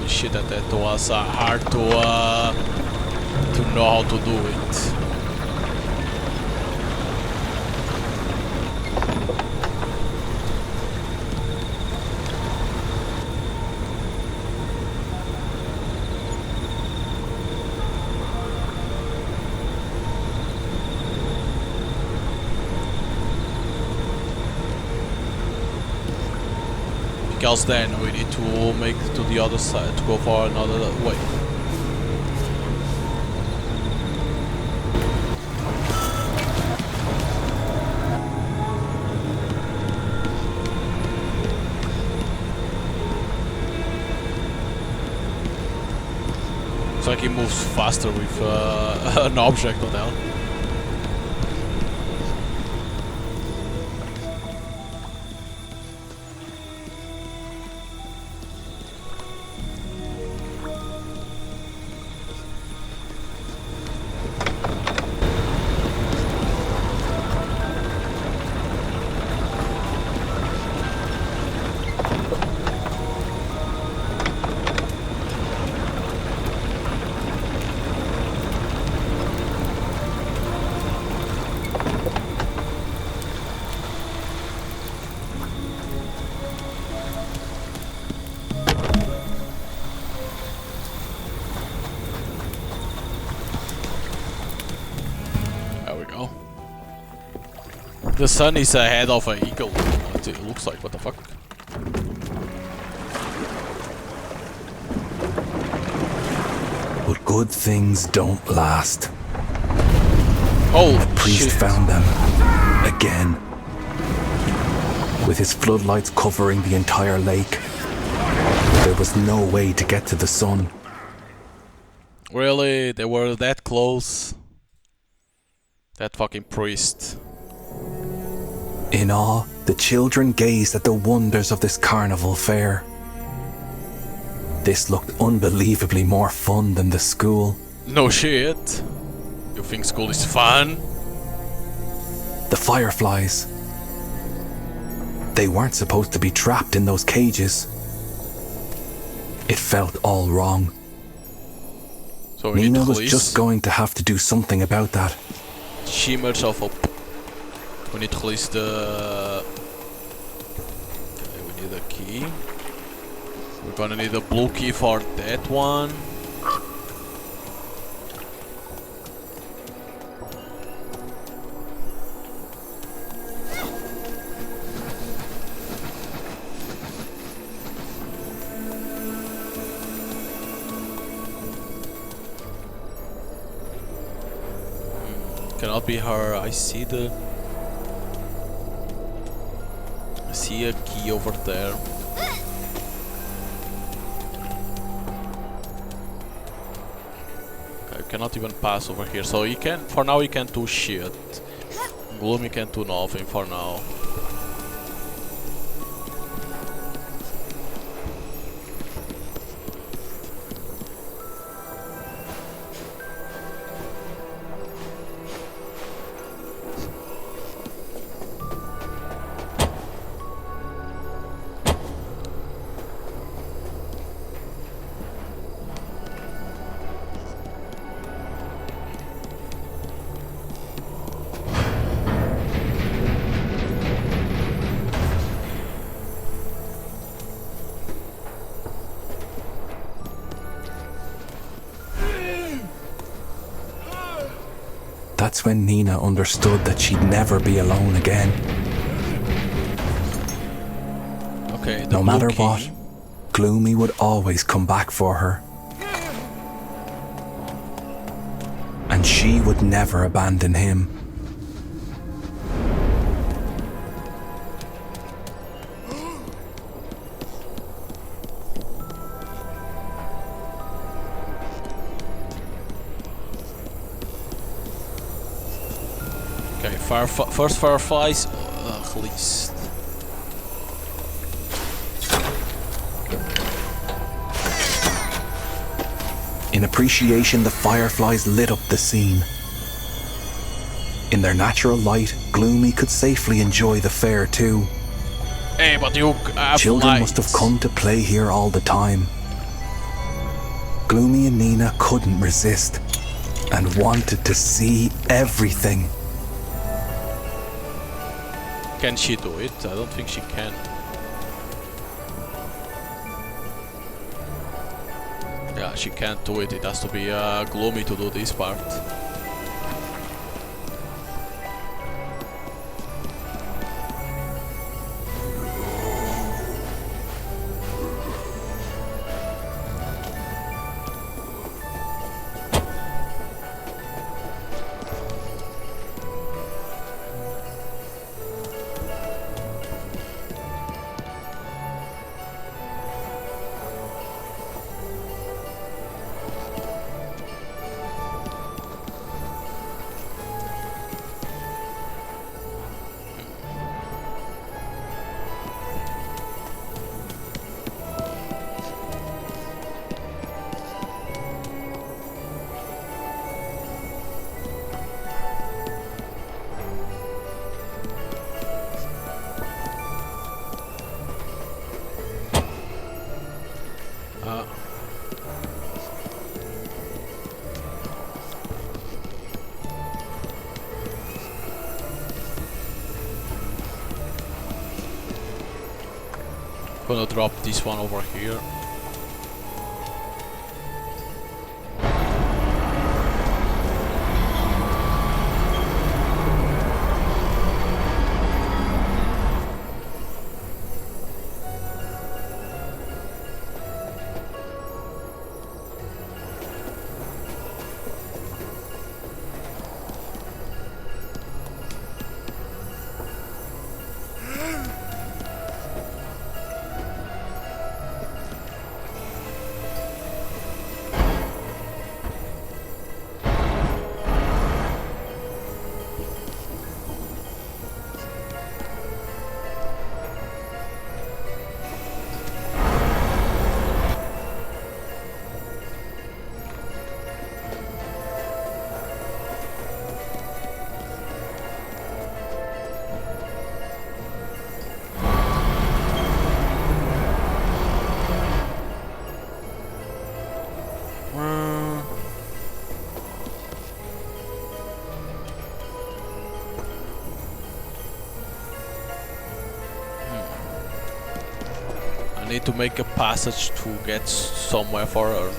Holy shit, that was hard to know how to do it. Because then we need to make it to the other side, to go for another way. It's like he moves faster with an object on down. The sun is ahead of an eagle. It looks like, what the fuck? But good things don't last. Oh, the priest shit. found them again, with his floodlights covering the entire lake. There was no way to get to the sun. Really? They were that close? That fucking priest. In awe, the children gazed at the wonders of this carnival fair. This looked unbelievably more fun than the school. No shit. You think school is fun? The fireflies. They weren't supposed to be trapped in those cages. It felt all wrong. So Nina was just going to have to do something about that. Shimmers of hope. We need to release the... Okay, we need a key. We're gonna need a blue key for that one. Cannot be her. I see a key over there. Okay, I cannot even pass over here. So you can, for now, you can't do shit. Gloomy can't do nothing for now. That's when Nina understood that she'd never be alone again. Okay, no matter what, Gloomy would always come back for her. And she would never abandon him. First fireflies, at least. In appreciation, the fireflies lit up the scene. In their natural light, Gloomy could safely enjoy the fair too. Hey, but you have Children lights. must have come to play here all the time. Gloomy and Nina couldn't resist and wanted to see everything. Can she do it? I don't think she can. Yeah, she can't do it. It has to be Gloomy to do this part. Gonna drop this one over here. I need to make a passage to get somewhere for her.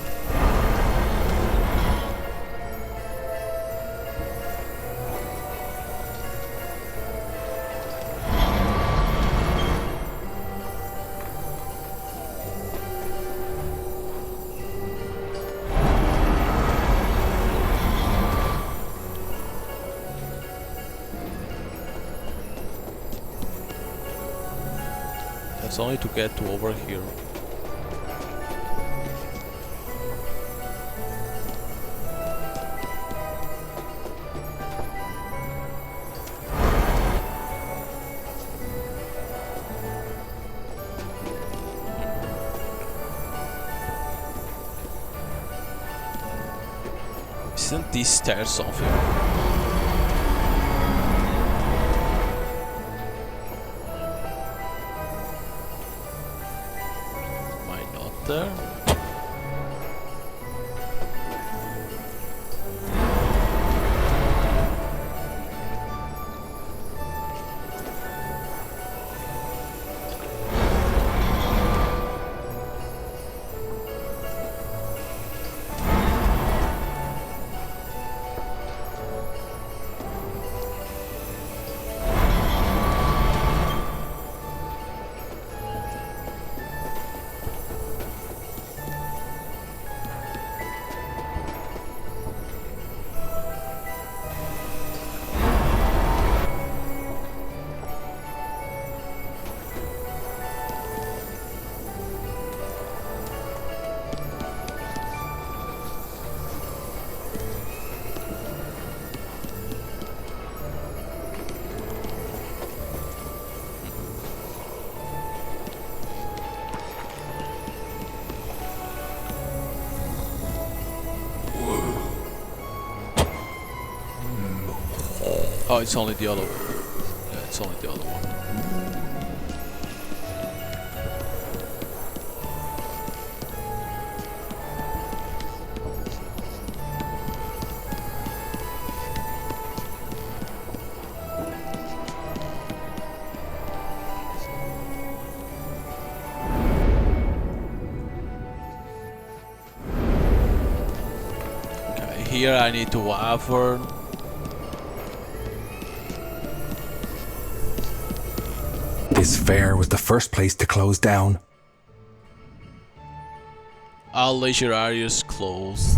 It's only to get to over here. Isn't these stairs something? There. Oh, it's only the other one. Yeah, it's only the other one. here I need to Wyvern. This fair was the first place to close down. All leisure areas closed.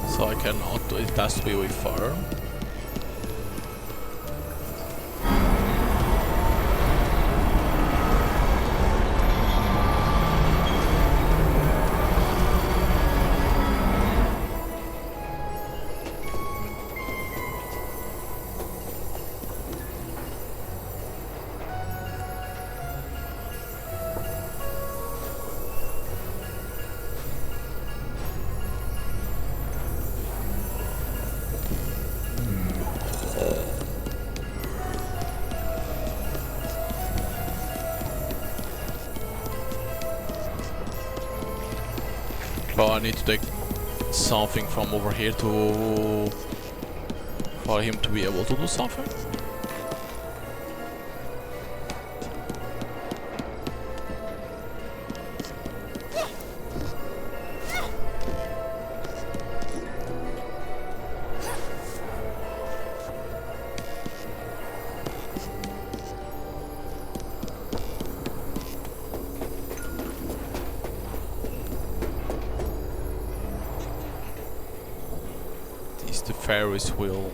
So I cannot, it has to be with farm. But I need to take something from over here to for him to be able to do something. The Ferris wheel.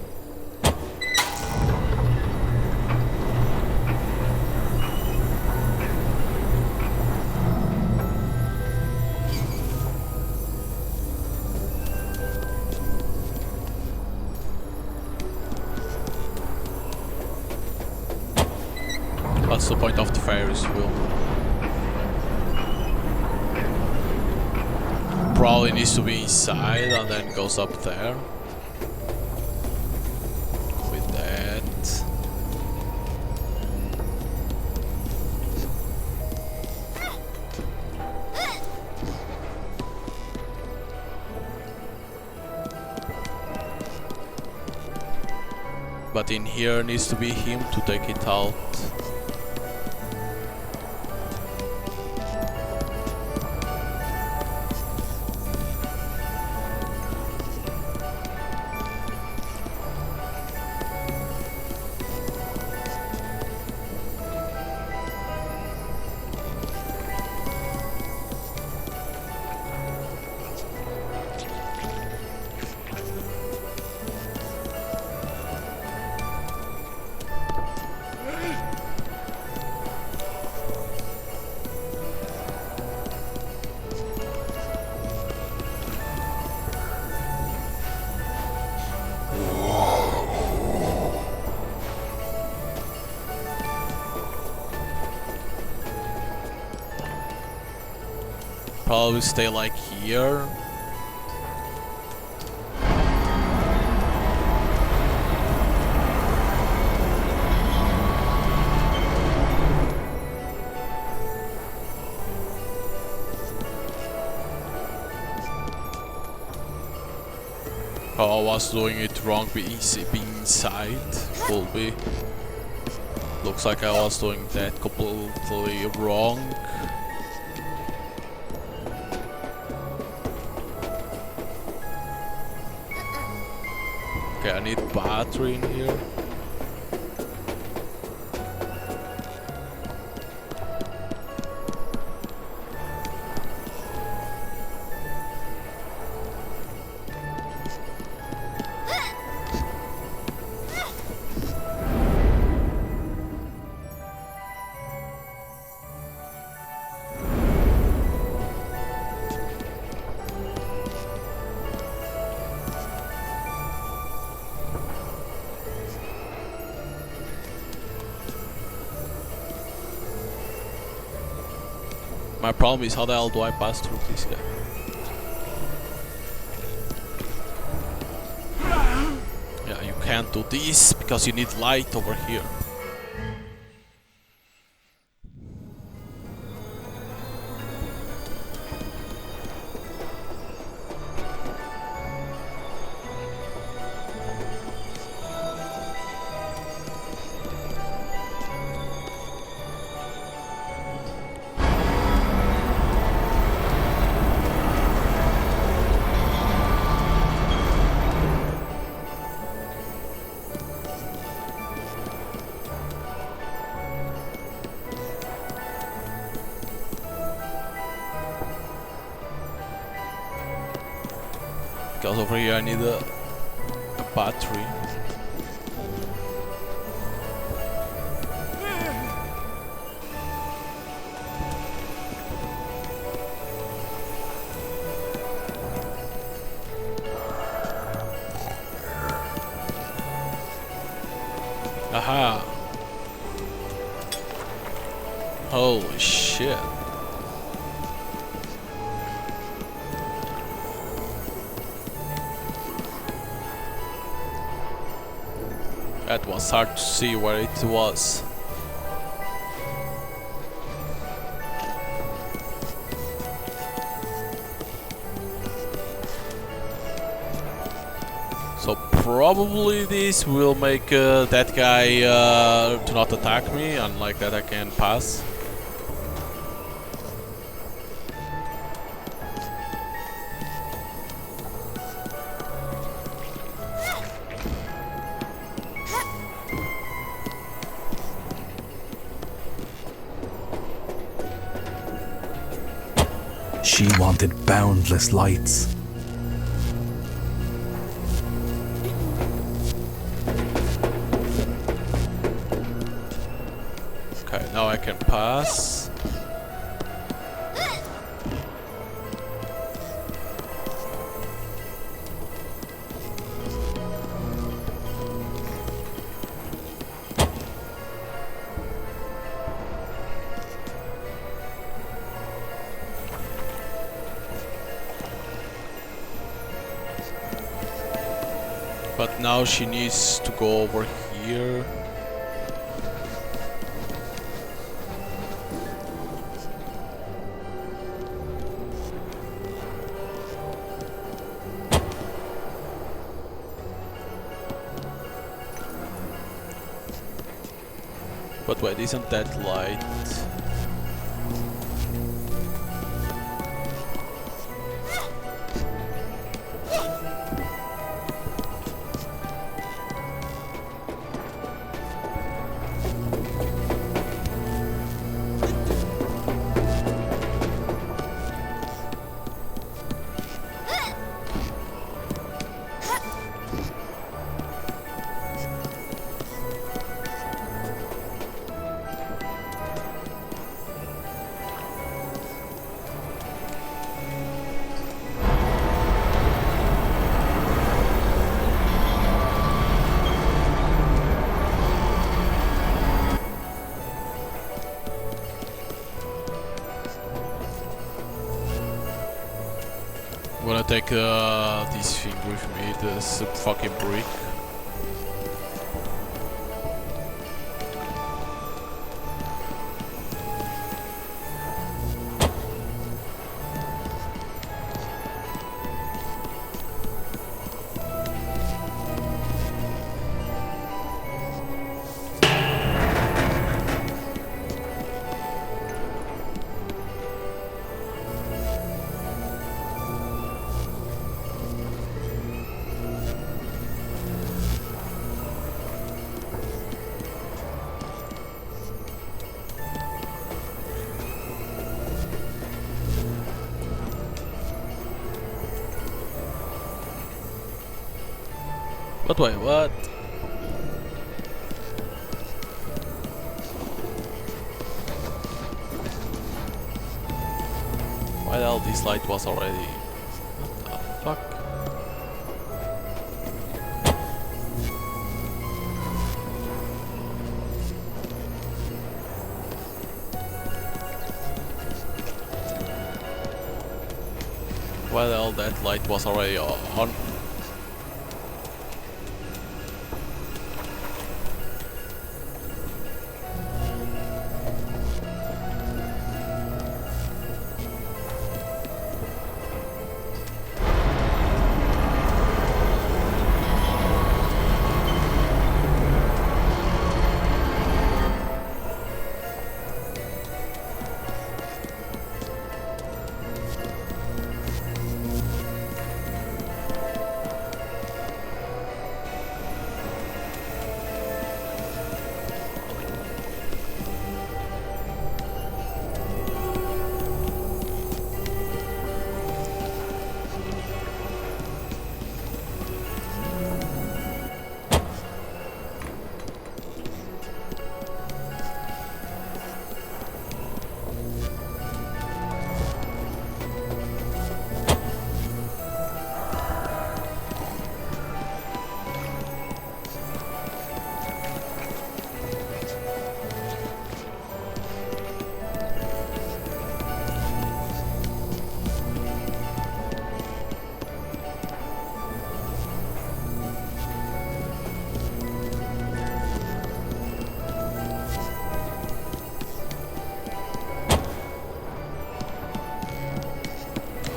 What's the point of the Ferris wheel? Probably needs to be inside and then goes up there. But in here needs to be him to take it out. Probably stay like here. Oh, I was doing it wrong, being inside. Could be. Looks like I was doing that completely wrong. Okay, I need battery in here. My problem is how the hell do I pass through this guy? Yeah, you can't do this because you need light over here. Because over here I need a battery. Aha! Holy shit. That was hard to see where it was. So probably this will make that guy to not attack me, unlike that I can pass. She wanted boundless lights. Okay, now I can pass. But now she needs to go over here. But wait, isn't that light? I'm gonna take this thing with me, this fucking brick. But wait, what? Why the hell this light was already? What the fuck? Well, that light was already on.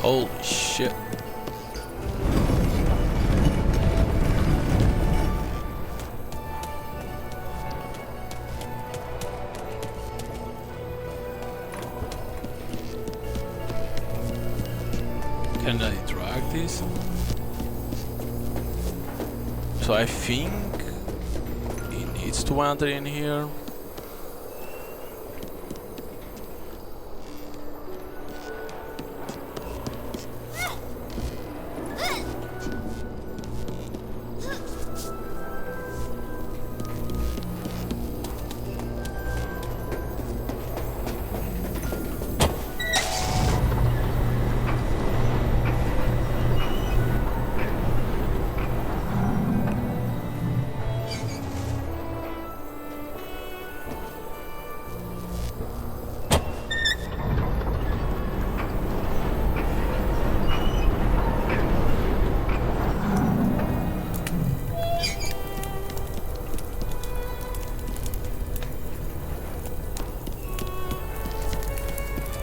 Holy shit. Can I drag this? So I think he needs to enter in here.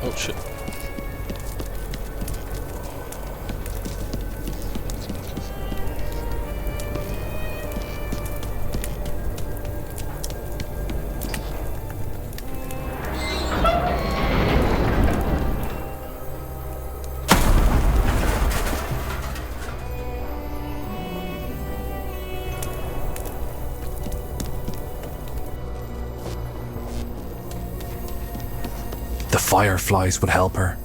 Oh shit. The fireflies would help her.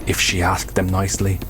If she asked them nicely.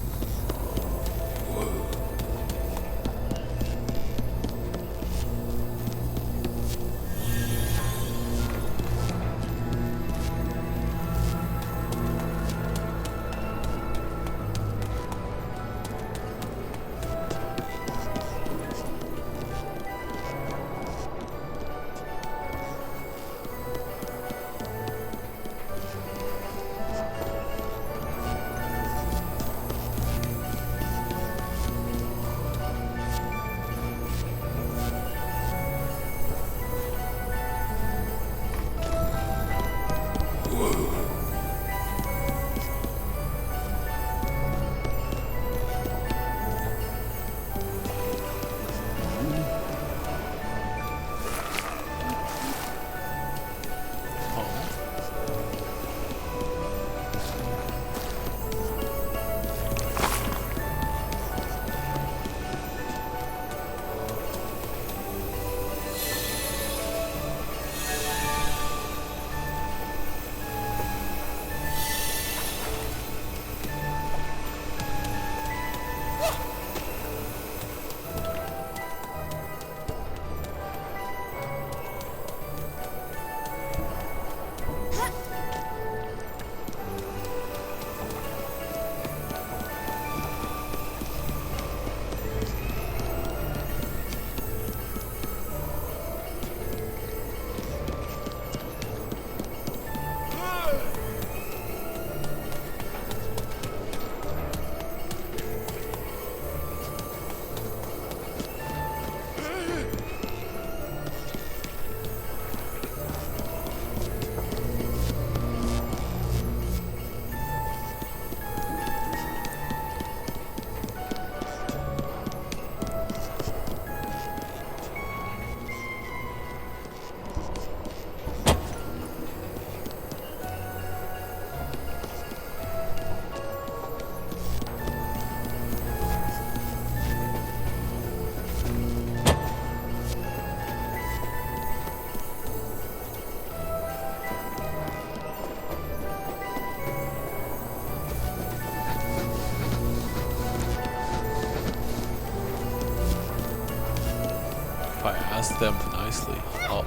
ask them nicely. Oh.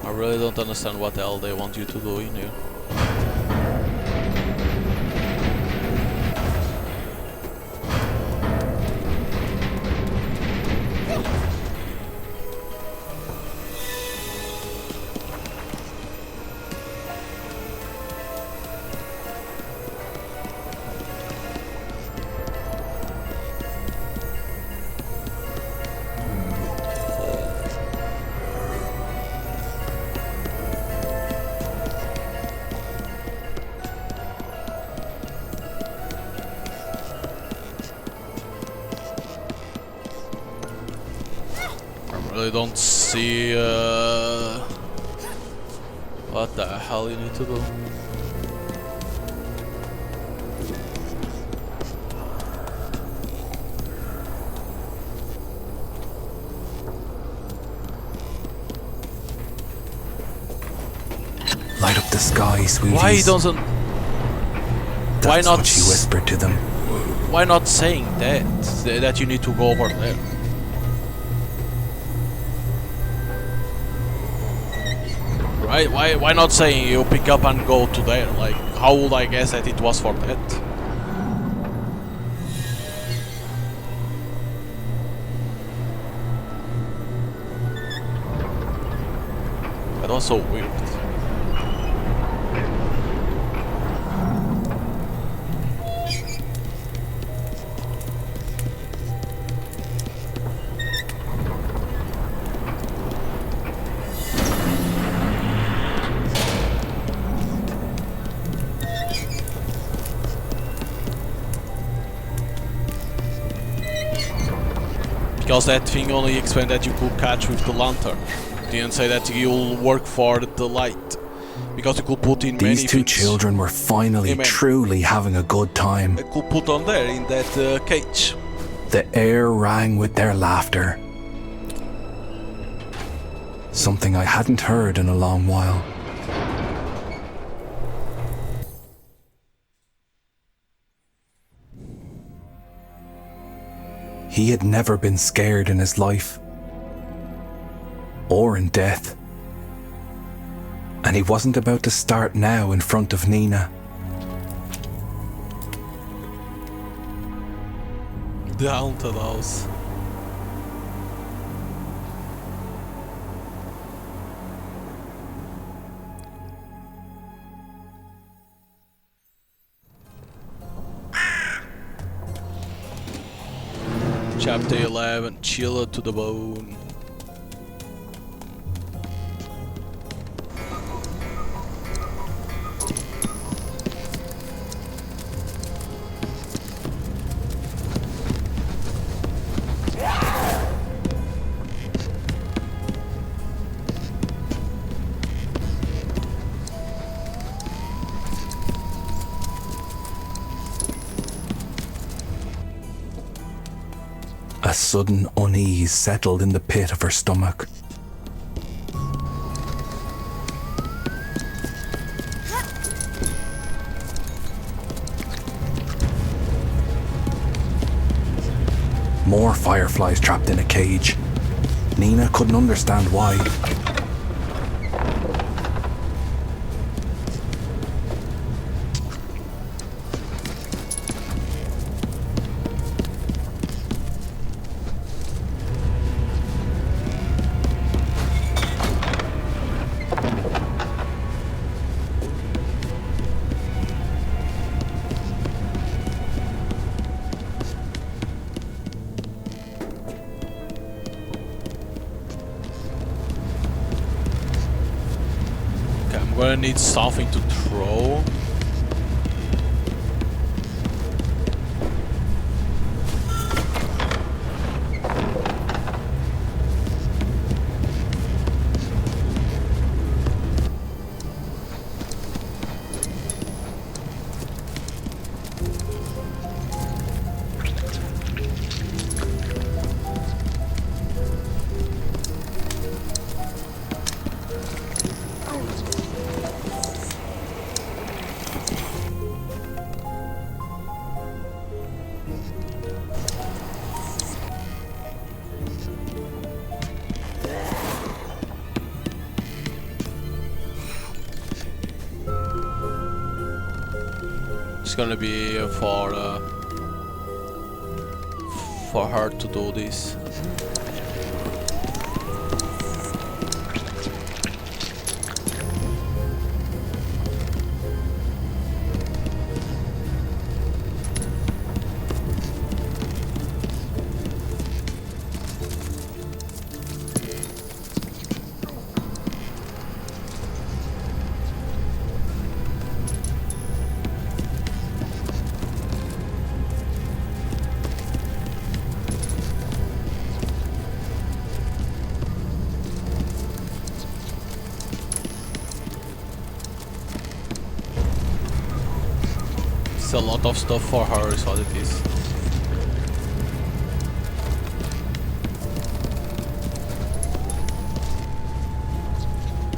I really don't understand what the hell they want you to do in here. Really don't see what the hell you need to do. Light up the sky, sweeties. Why he doesn't? That's why not? What she whispered to them. Why not saying that you need to go over there? Right? Why not saying you pick up and go to there? Like, how would I guess that it was for that? That was so weird. Because that thing only explained that you could catch with the lantern. Didn't say that you'll work for the light. Because you could put in many These two things. children were finally truly having a good time. I could put on there in that cage. The air rang with their laughter. Something I hadn't heard in a long while. He had never been scared in his life, or in death. And he wasn't about to start now in front of Nina. The haunted house. Chapter 11, Chilled to the Bone. A sudden unease settled in the pit of her stomach. More fireflies trapped in a cage. Nina couldn't understand why. I'm gonna need something to throw. gonna be for her to do this. It's a lot of stuff for her is what it is.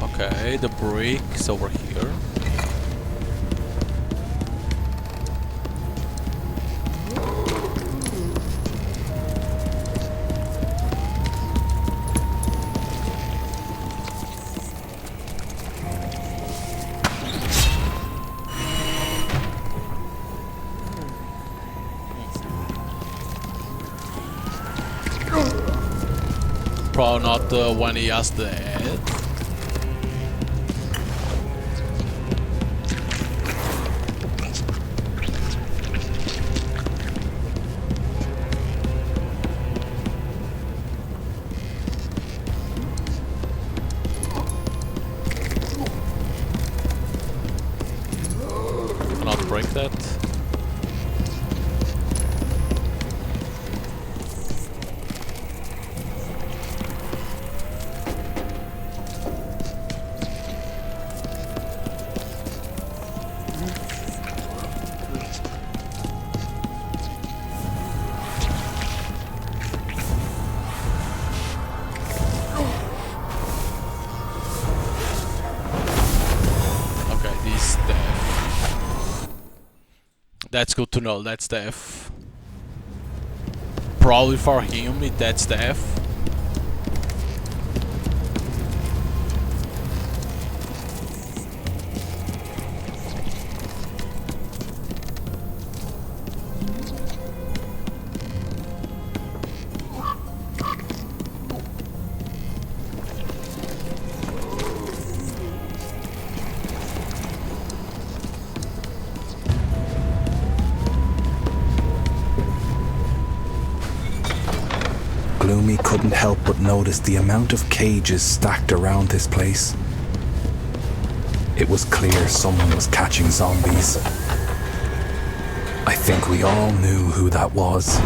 Okay, the brick is over here. Probably not when he has the head. Cannot break that. That's good to know, that's the F. Probably for him, that's the F. Gloomy couldn't help but notice the amount of cages stacked around this place. It was clear someone was catching zombies. I think we all knew who that was.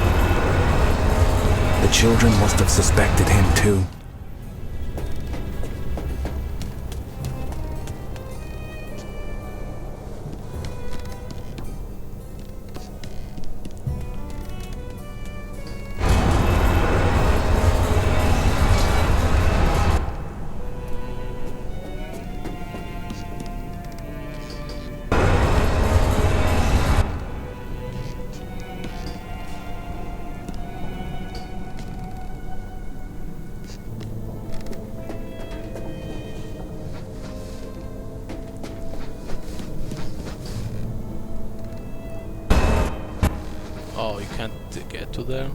The children must have suspected him too. Oh, you can't get to there?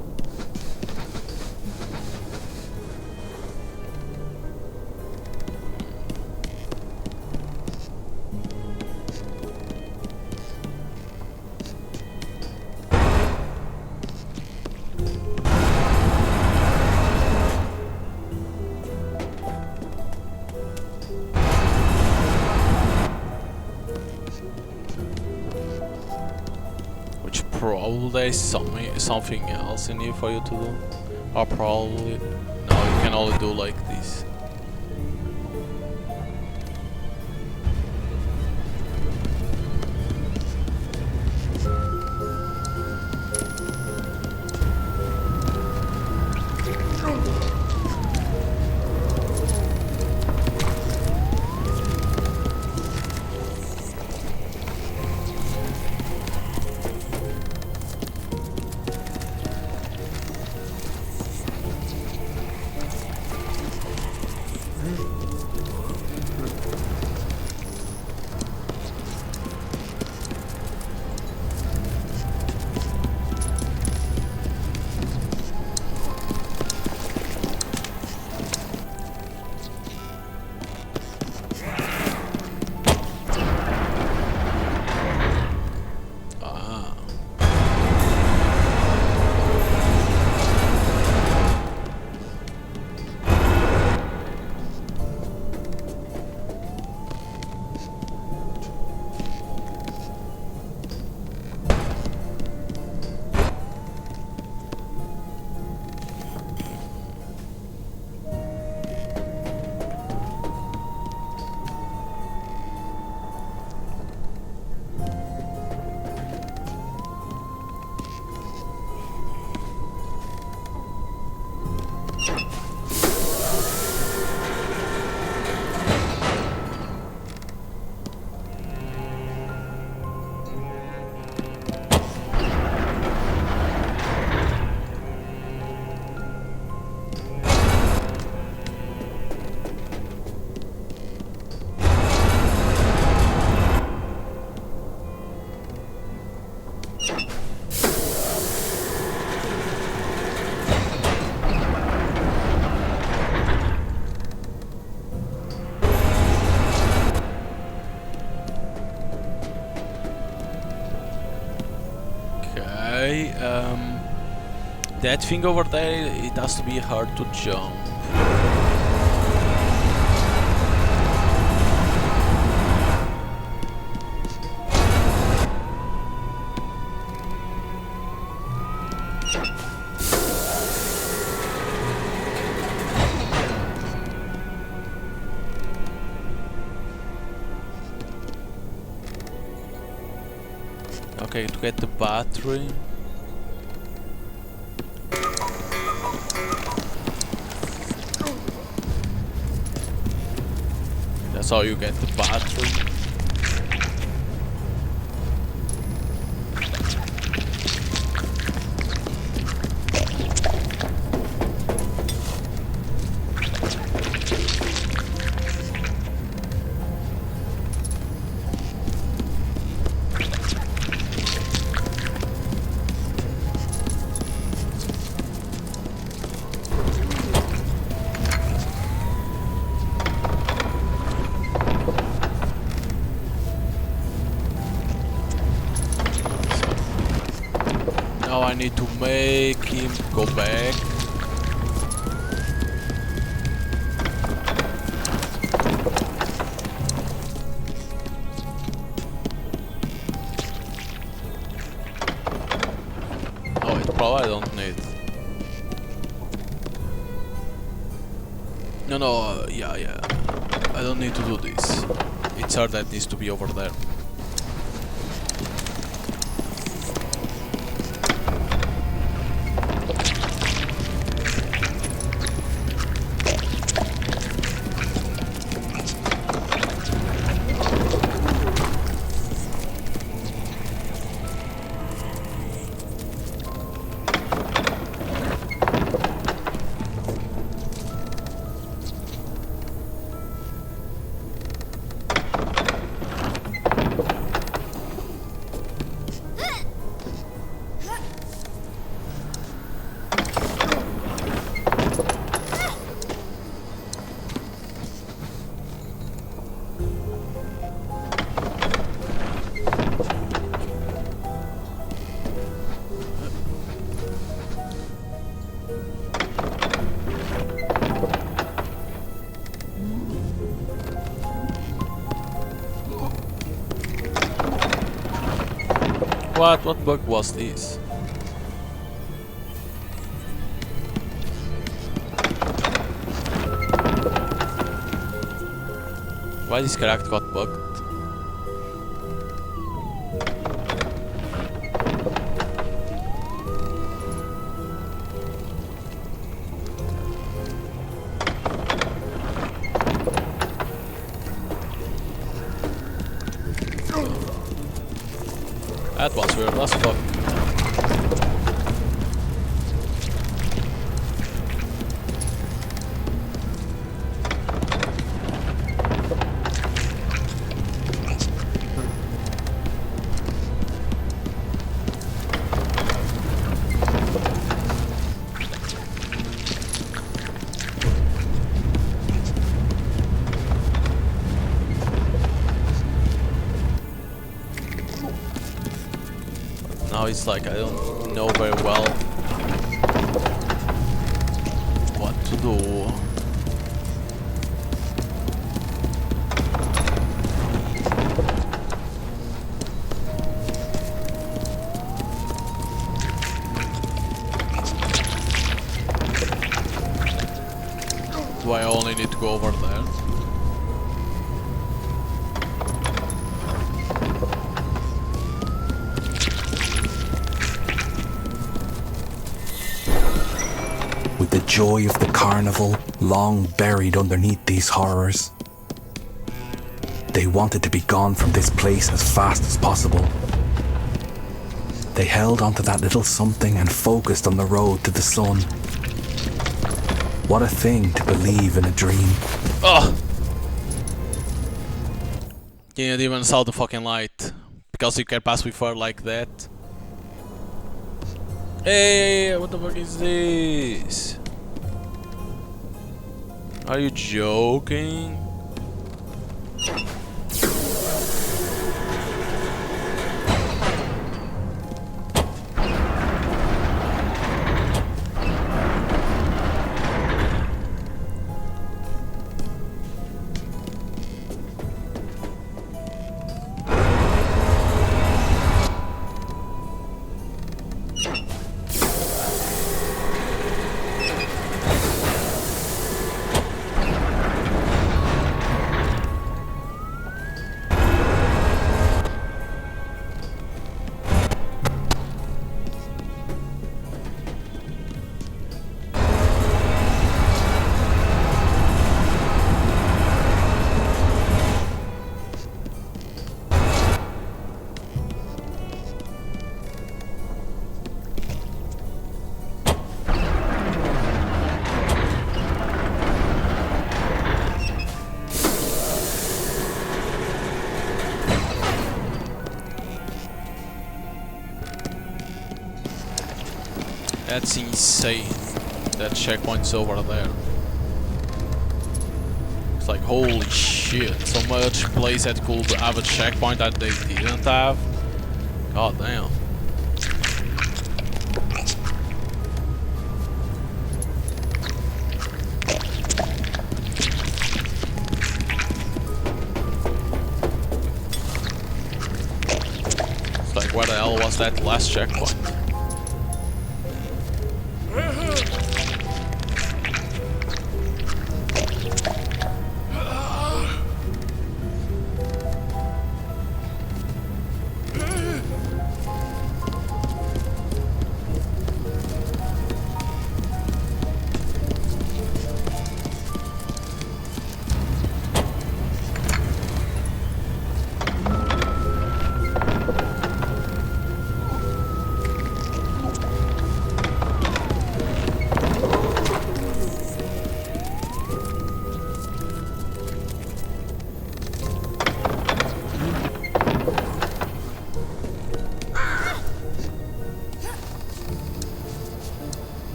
Probably there's something else in here for you to do. Or probably... No, you can only do like this. Okay, that thing over there, it has to be hard to jump. Okay, to get the battery. That's how you get the battery. Now I need to make him go back. Oh, it probably I don't need. No, yeah. I don't need to do this. It's her that needs to be over there. What bug was this? Why this character got bugged? That was weird as fuck. Now it's like I don't know very well what to do. Do I only need to go over there? With the joy of the carnival long buried underneath these horrors, they wanted to be gone from this place as fast as possible. They held onto that little something and focused on the road to the sun. What a thing to believe in a dream. Oh! Can't even saw the fucking light. Because you can pass with fire like that. Hey, what the fuck is this? Are you joking? That's insane. That checkpoint's over there. It's like, holy shit, so much place that could have a checkpoint that they didn't have. God damn. It's like, where the hell was that last checkpoint?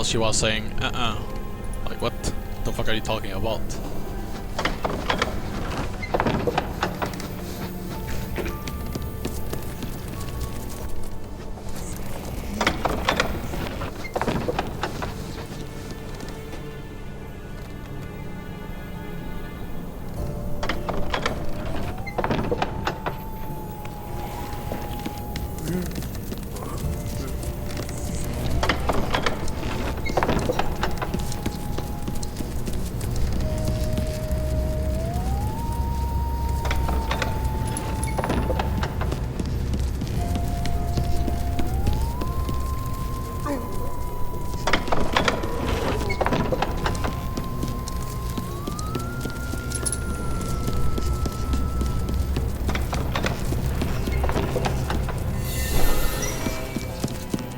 She was saying, like, what the fuck are you talking about?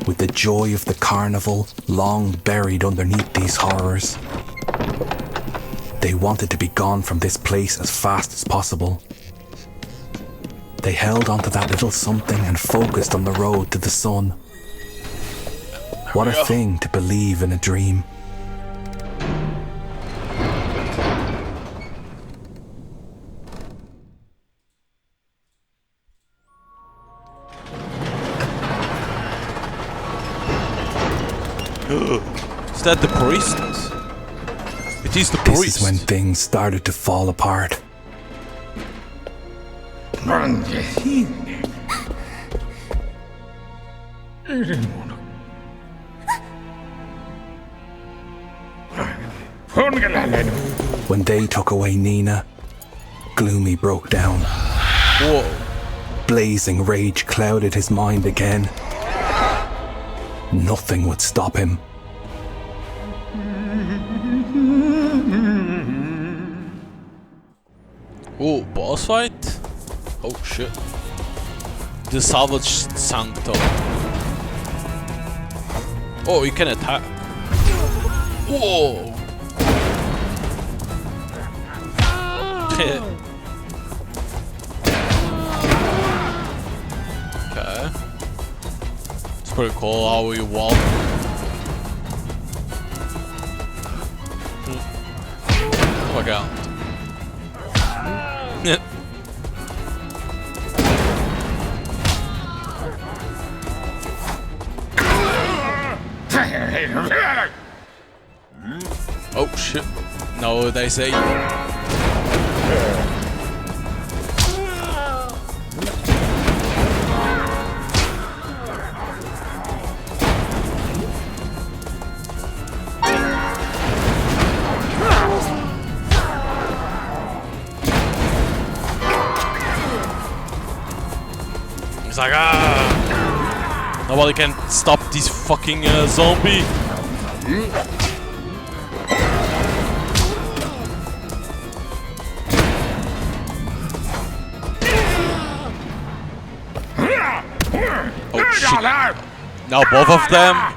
With the joy of the carnival long buried underneath these horrors. They wanted to be gone from this place as fast as possible. They held onto that little something and focused on the road to the sun. What a thing to believe in a dream. Is that the priest? It is the priest. This is when things started to fall apart. When they took away Nina, Gloomy broke down. Whoa. Blazing rage clouded his mind again. Nothing would stop him. Oh, boss fight? Oh shit. The salvage sanctum. Oh, you can attack. Whoa! Okay. It's pretty cool how you walk. Fuck out. Oh shit. No, they say. It's like, nobody can stop this fucking zombie. Oh shit. Now both of them.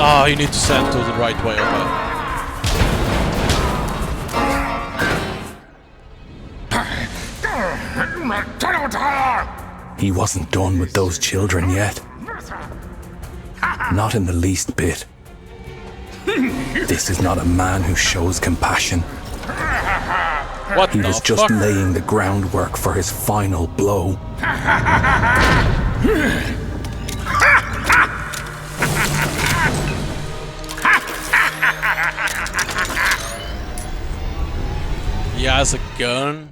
Oh, you need to send to the right way, okay. He wasn't done with those children yet. Not in the least bit. This is not a man who shows compassion. What He was just laying the groundwork for his final blow. He has a gun.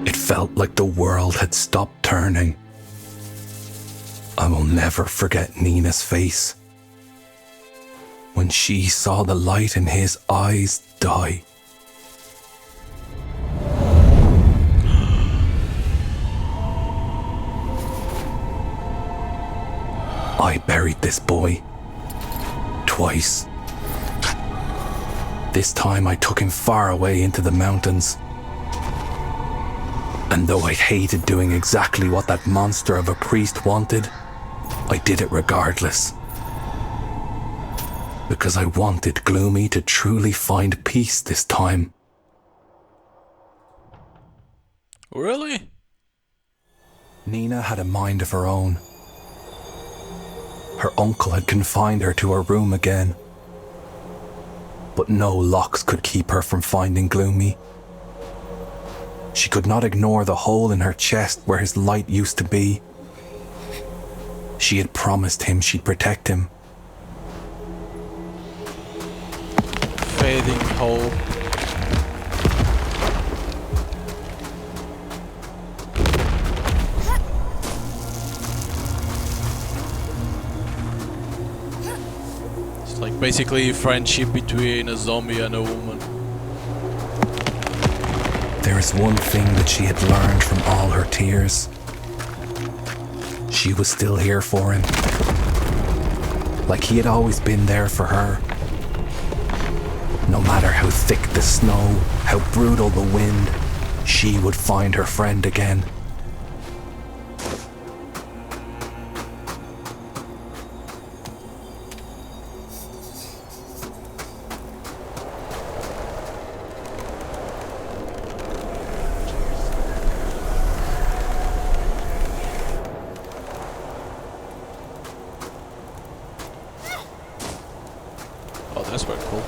It felt like the world had stopped turning. I will never forget Nina's face when she saw the light in his eyes die. I buried this boy twice. This time I took him far away into the mountains. And though I hated doing exactly what that monster of a priest wanted, I did it regardless. Because I wanted Gloomy to truly find peace this time. Really? Nina had a mind of her own. Her uncle had confined her to her room again. But no locks could keep her from finding Gloomy. She could not ignore the hole in her chest where his light used to be. She had promised him she'd protect him. Fading hole. It's like basically friendship between a zombie and a woman. There is one thing that she had learned from all her tears. She was still here for him. Like he had always been there for her. No matter how thick the snow, how brutal the wind, she would find her friend again. Oh, that's very cool.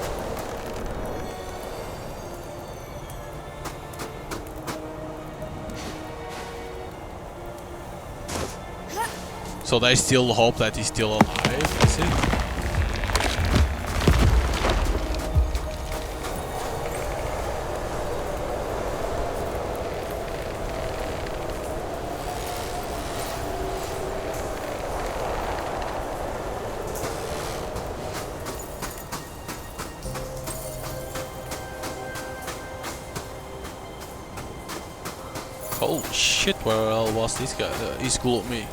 So they still hope that he's still alive, is it? Holy shit, where the hell was this guy? He's Gloomy.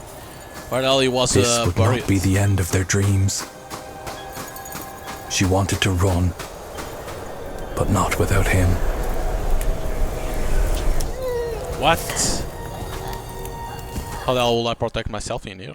Where the hell he was This would buried? not be the end of their dreams. She wanted to run, but not without him. What? How the hell will I protect myself in here?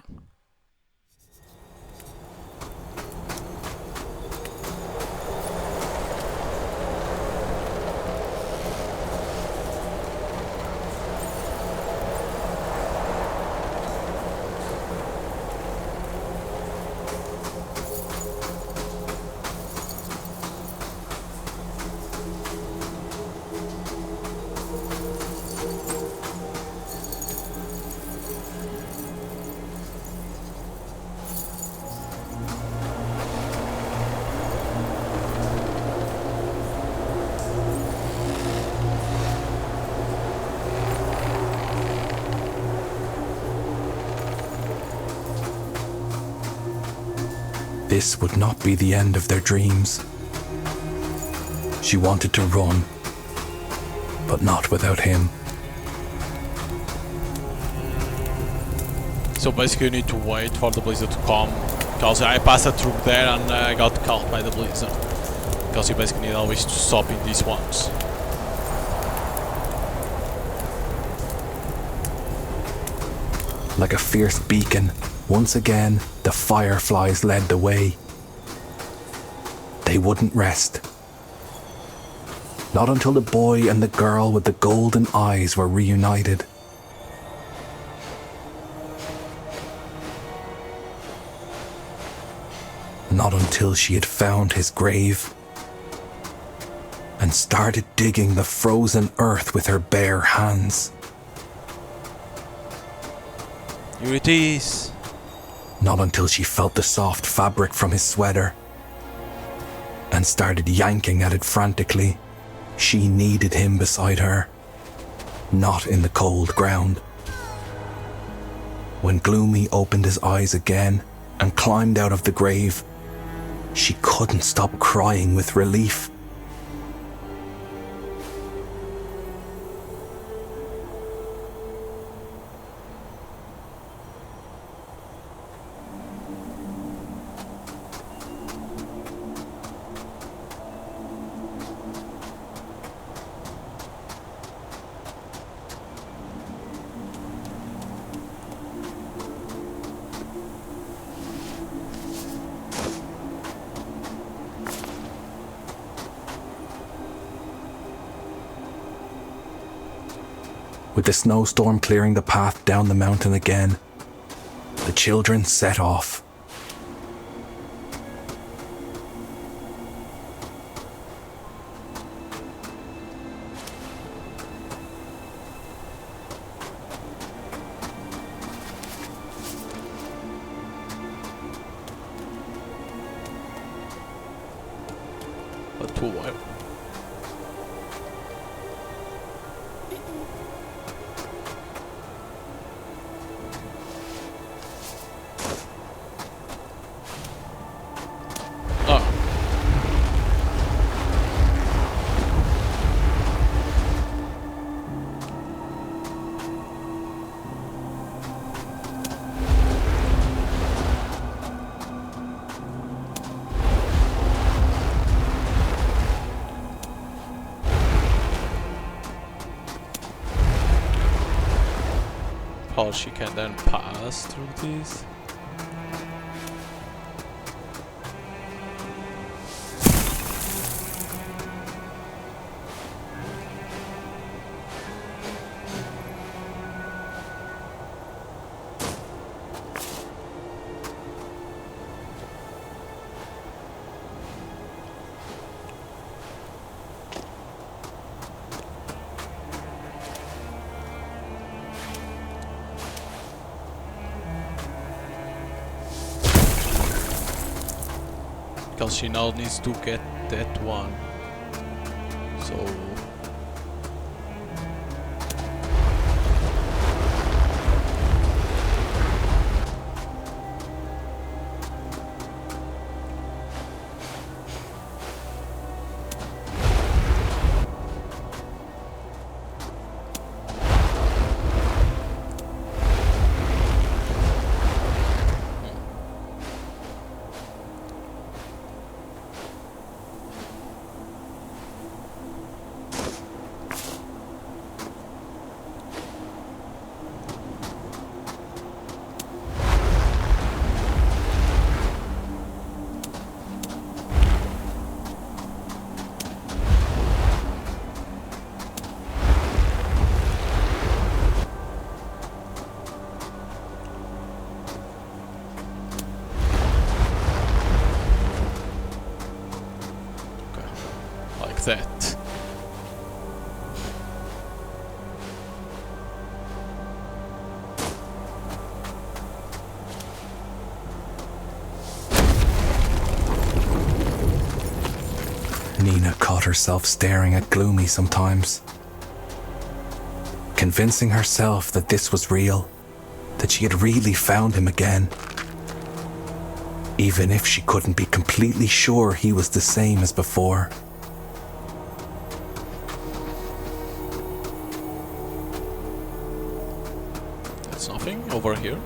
this would not be the end of their dreams. She wanted to run, but not without him. So basically you need to wait for the blizzard to come, because I passed through there and I got caught by the blizzard. Because you basically need always to stop in these ones. Like a fierce beacon, once again, the fireflies led the way. They wouldn't rest. Not until the boy and the girl with the golden eyes were reunited. Not until she had found his grave and started digging the frozen earth with her bare hands. Here it is. Not until she felt the soft fabric from his sweater and started yanking at it frantically. She needed him beside her, not in the cold ground. When Gloomy opened his eyes again and climbed out of the grave, she couldn't stop crying with relief. With the snowstorm clearing the path down the mountain again, the children set off. But to what? How she can then pass through this? Because she now needs to get that one. So that. Nina caught herself staring at Gloomy sometimes, convincing herself that this was real, that she had really found him again. even if she couldn't be completely sure he was the same as before. That's nothing over here.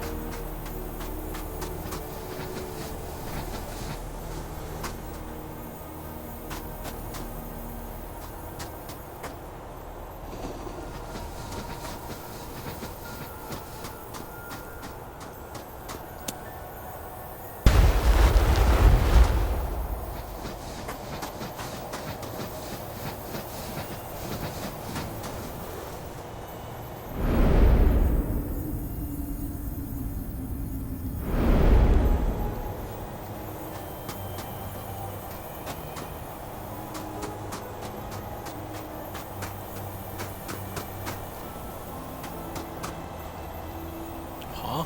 Huh?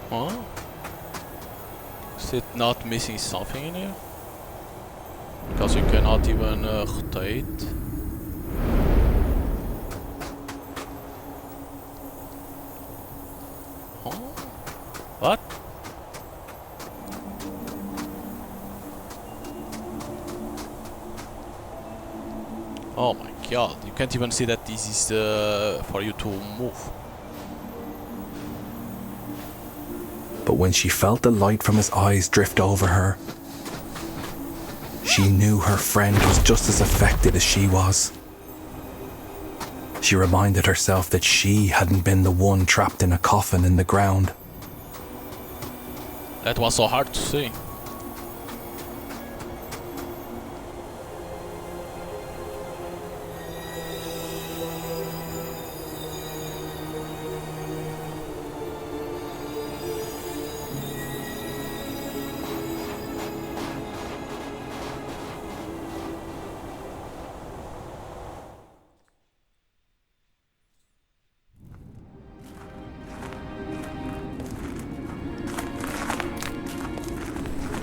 Huh? Is it not missing something in here? Because you cannot even rotate. Huh? What? Oh my god, you can't even see that this is for you to move. But when she felt the light from his eyes drift over her, she knew her friend was just as affected as she was. She reminded herself that she hadn't been the one trapped in a coffin in the ground. That was so hard to see.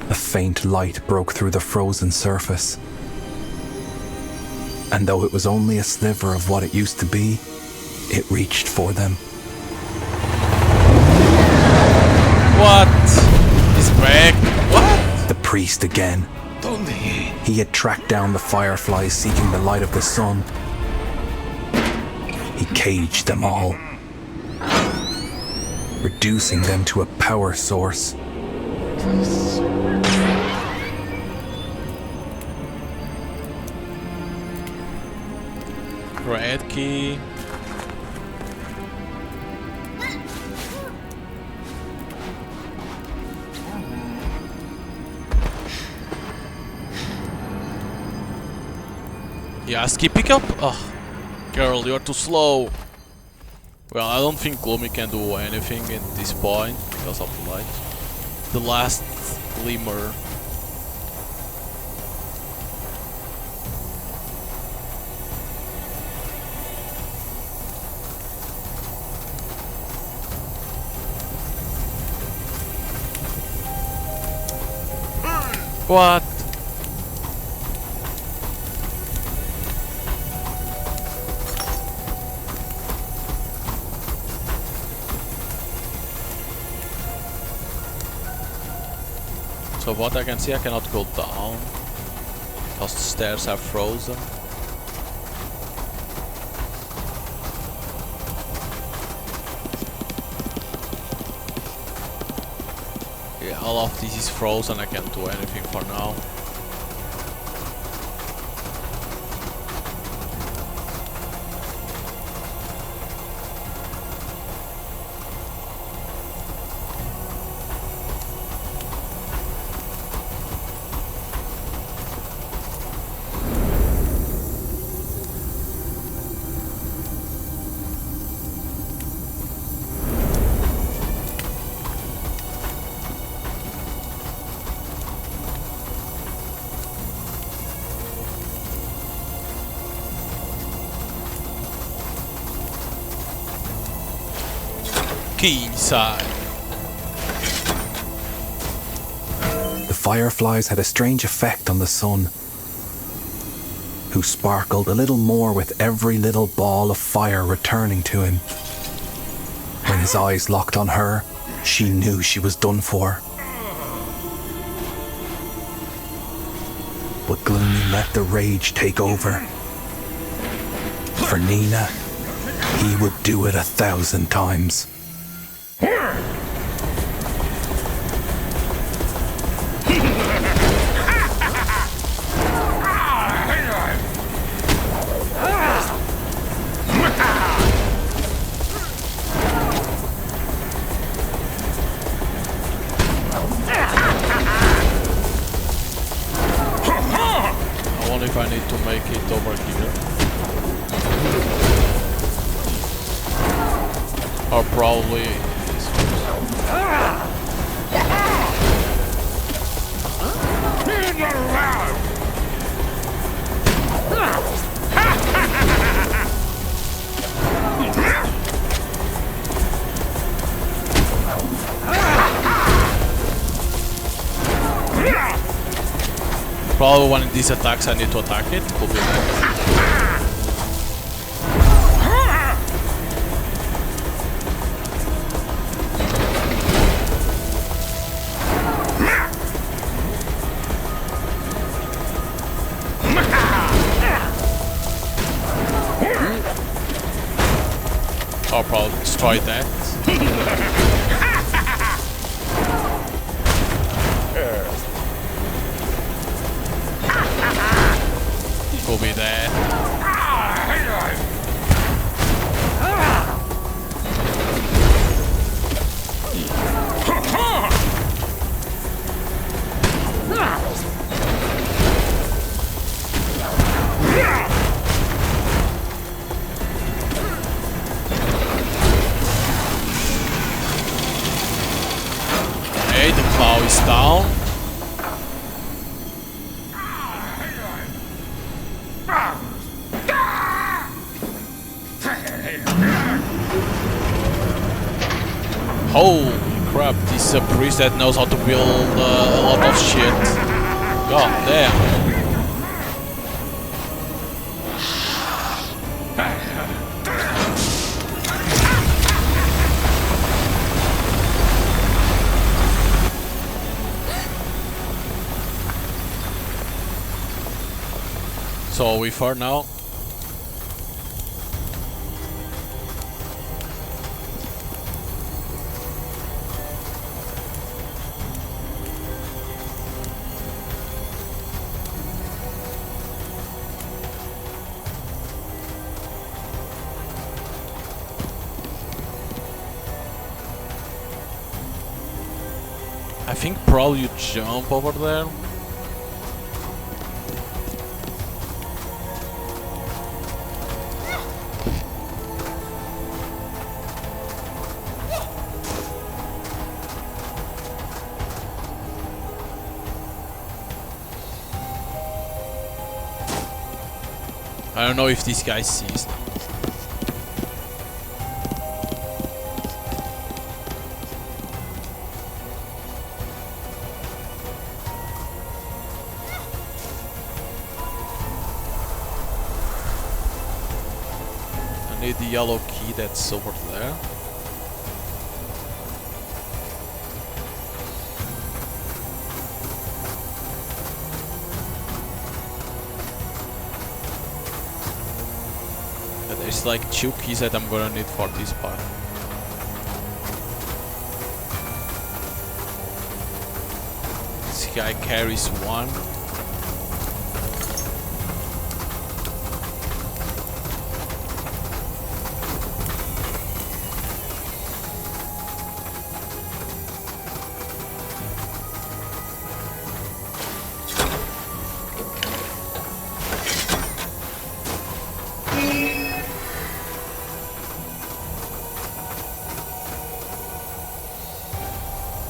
A faint light broke through the frozen surface. And though it was only a sliver of what it used to be, it reached for them. What? He's back. What? The priest again. He had tracked down the fireflies seeking the light of the sun. He caged them all, reducing them to a power source. Red key. Yeah, ski pickup? Oh, girl, you're too slow. Well, I don't think Gloomy can do anything at this point because of the light. The last glimmer. What? So what I can see, I cannot go down because the stairs are frozen. Yeah, all of this is frozen, I can't do anything for now. inside. The fireflies had a strange effect on the sun, who sparkled a little more with every little ball of fire returning to him. When his eyes locked on her, she knew she was done for. But Gloomy let the rage take over. For Nina, he would do it 1,000 times. I wonder if I need to make it over here. Or probably this Probably one of these attacks I need to attack it. Could be that. I'll probably destroy that. Could be there. Okay, the claw is down. Holy crap, this is a priest that knows how to build a lot of shit. God damn. So we far now. I think probably you jump over there. I don't know if this guy sees. I need the yellow key that's over there. There's like 2 keys that I'm gonna need for this part. This guy carries 1.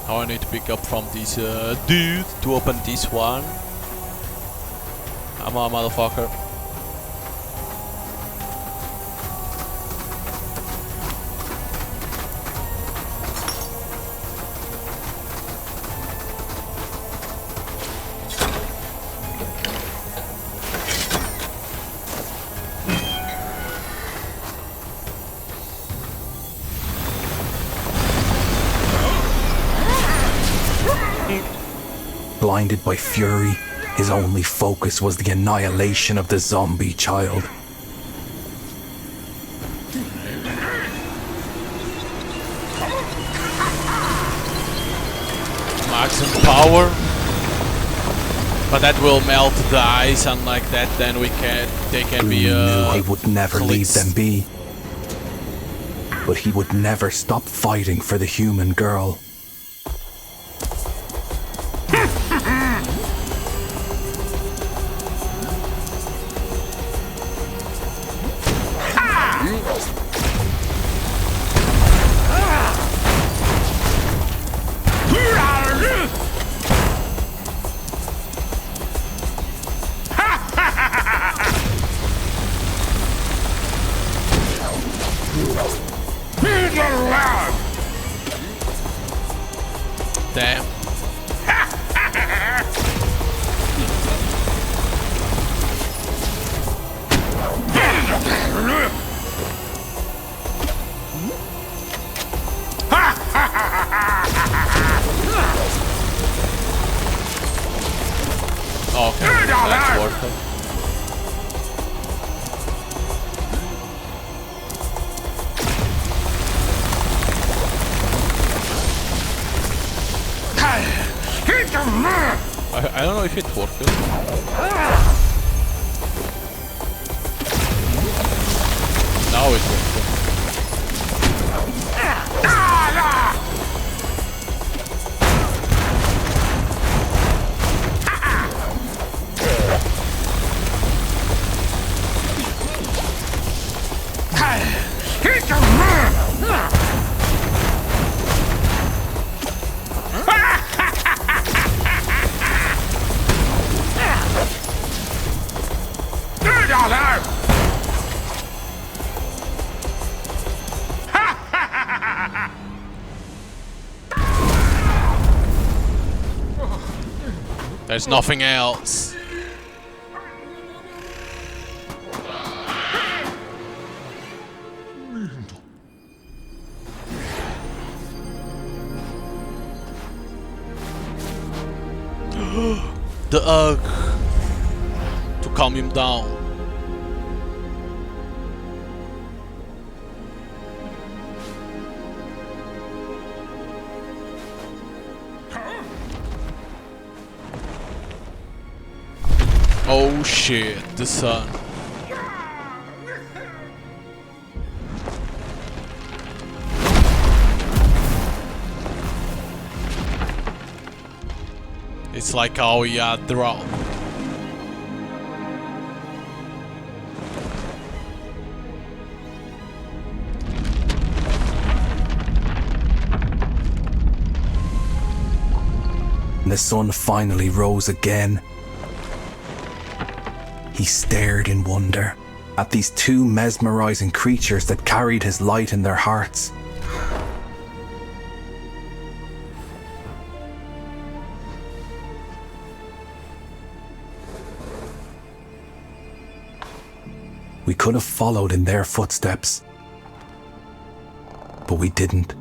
Now I need to pick up from this dude to open this one. Come on, motherfucker. Blinded by fury, his only focus was the annihilation of the zombie child. Maximum power. But that will melt the ice, and like that, then they can be. Knew he would never leave clicks. them be, but he would never stop fighting for the human girl. Damn. Okay, that's worth it. I don't know if it worked. Now it worked. There's nothing else. The Ugg to calm him down. Oh shit, the sun. It's like how we draw. The sun finally rose again. He stared in wonder at these two mesmerizing creatures that carried his light in their hearts. We could have followed in their footsteps, but we didn't.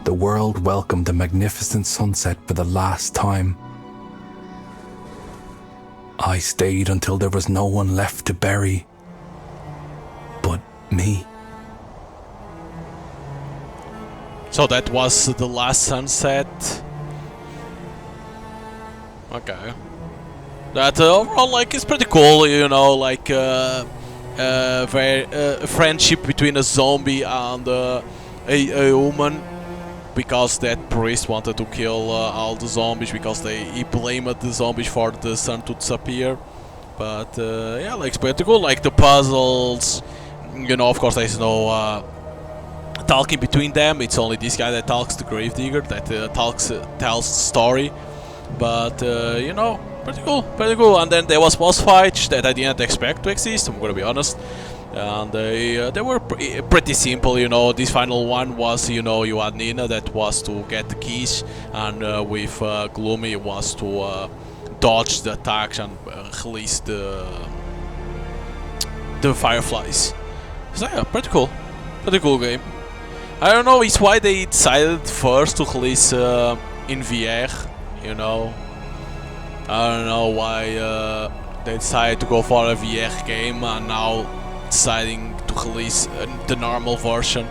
The world welcomed the magnificent sunset for the last time. I stayed until there was no one left to bury but me. So that was the last sunset. Okay. That overall, like, is pretty cool, you know, like very friendship between a zombie and a human, because that priest wanted to kill all the zombies because he blamed the zombies for the sun to disappear. But yeah, like, it's pretty cool. Like the puzzles, you know, of course there's no talking between them. It's only this guy that talks, the gravedigger, that tells the story. But you know, pretty cool, pretty cool. And then there was boss fights that I didn't expect to exist, I'm gonna be honest. And they were pretty simple, you know. This final one was, you know, you had Nina that was to get the keys, and with Gloomy was to dodge the attacks and release the fireflies. So yeah, pretty cool game. I don't know, it's why they decided first to release in VR. you know. I don't know why they decided to go for a VR game and now deciding to release the normal version.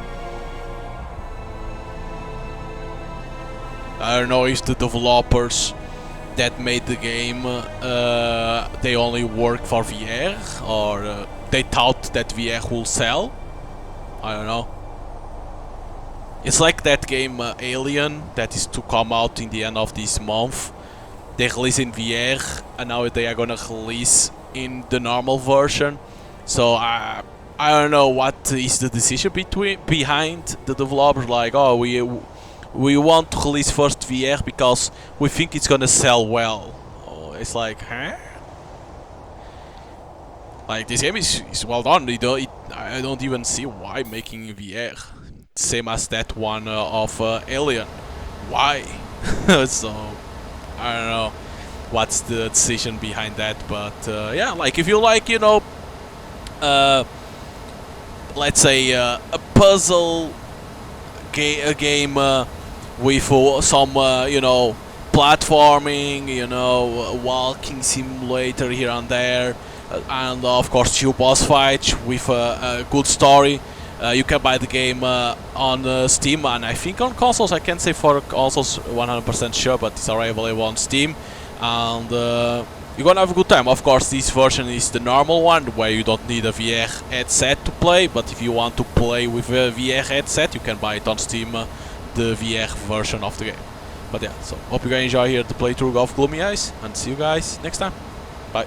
I don't know if the developers that made the game they only work for VR or they thought that VR will sell. I don't know. It's like that game Alien that is to come out in the end of this month. They release in VR and now they are gonna release in the normal version. So I don't know what is the decision behind the developers. Like, oh, we want to release first VR because we think it's gonna sell well. Oh, it's like, huh? Like, this game is well done. I don't even see why making VR. Same as that one of Alien. Why? So I don't know what's the decision behind that, but yeah, like if you like, you know, let's say a puzzle game with some you know, platforming, you know, walking simulator here and there, and of course few boss fights with a good story. You can buy the game on Steam, and I think on consoles. I can't say for consoles 100% sure, but it's already available on Steam, and you're gonna have a good time. Of course, this version is the normal one, where you don't need a VR headset to play, but if you want to play with a VR headset, you can buy it on Steam, the VR version of the game. But yeah, so hope you guys enjoy here the playthrough of Gloomy Eyes, and see you guys next time. Bye.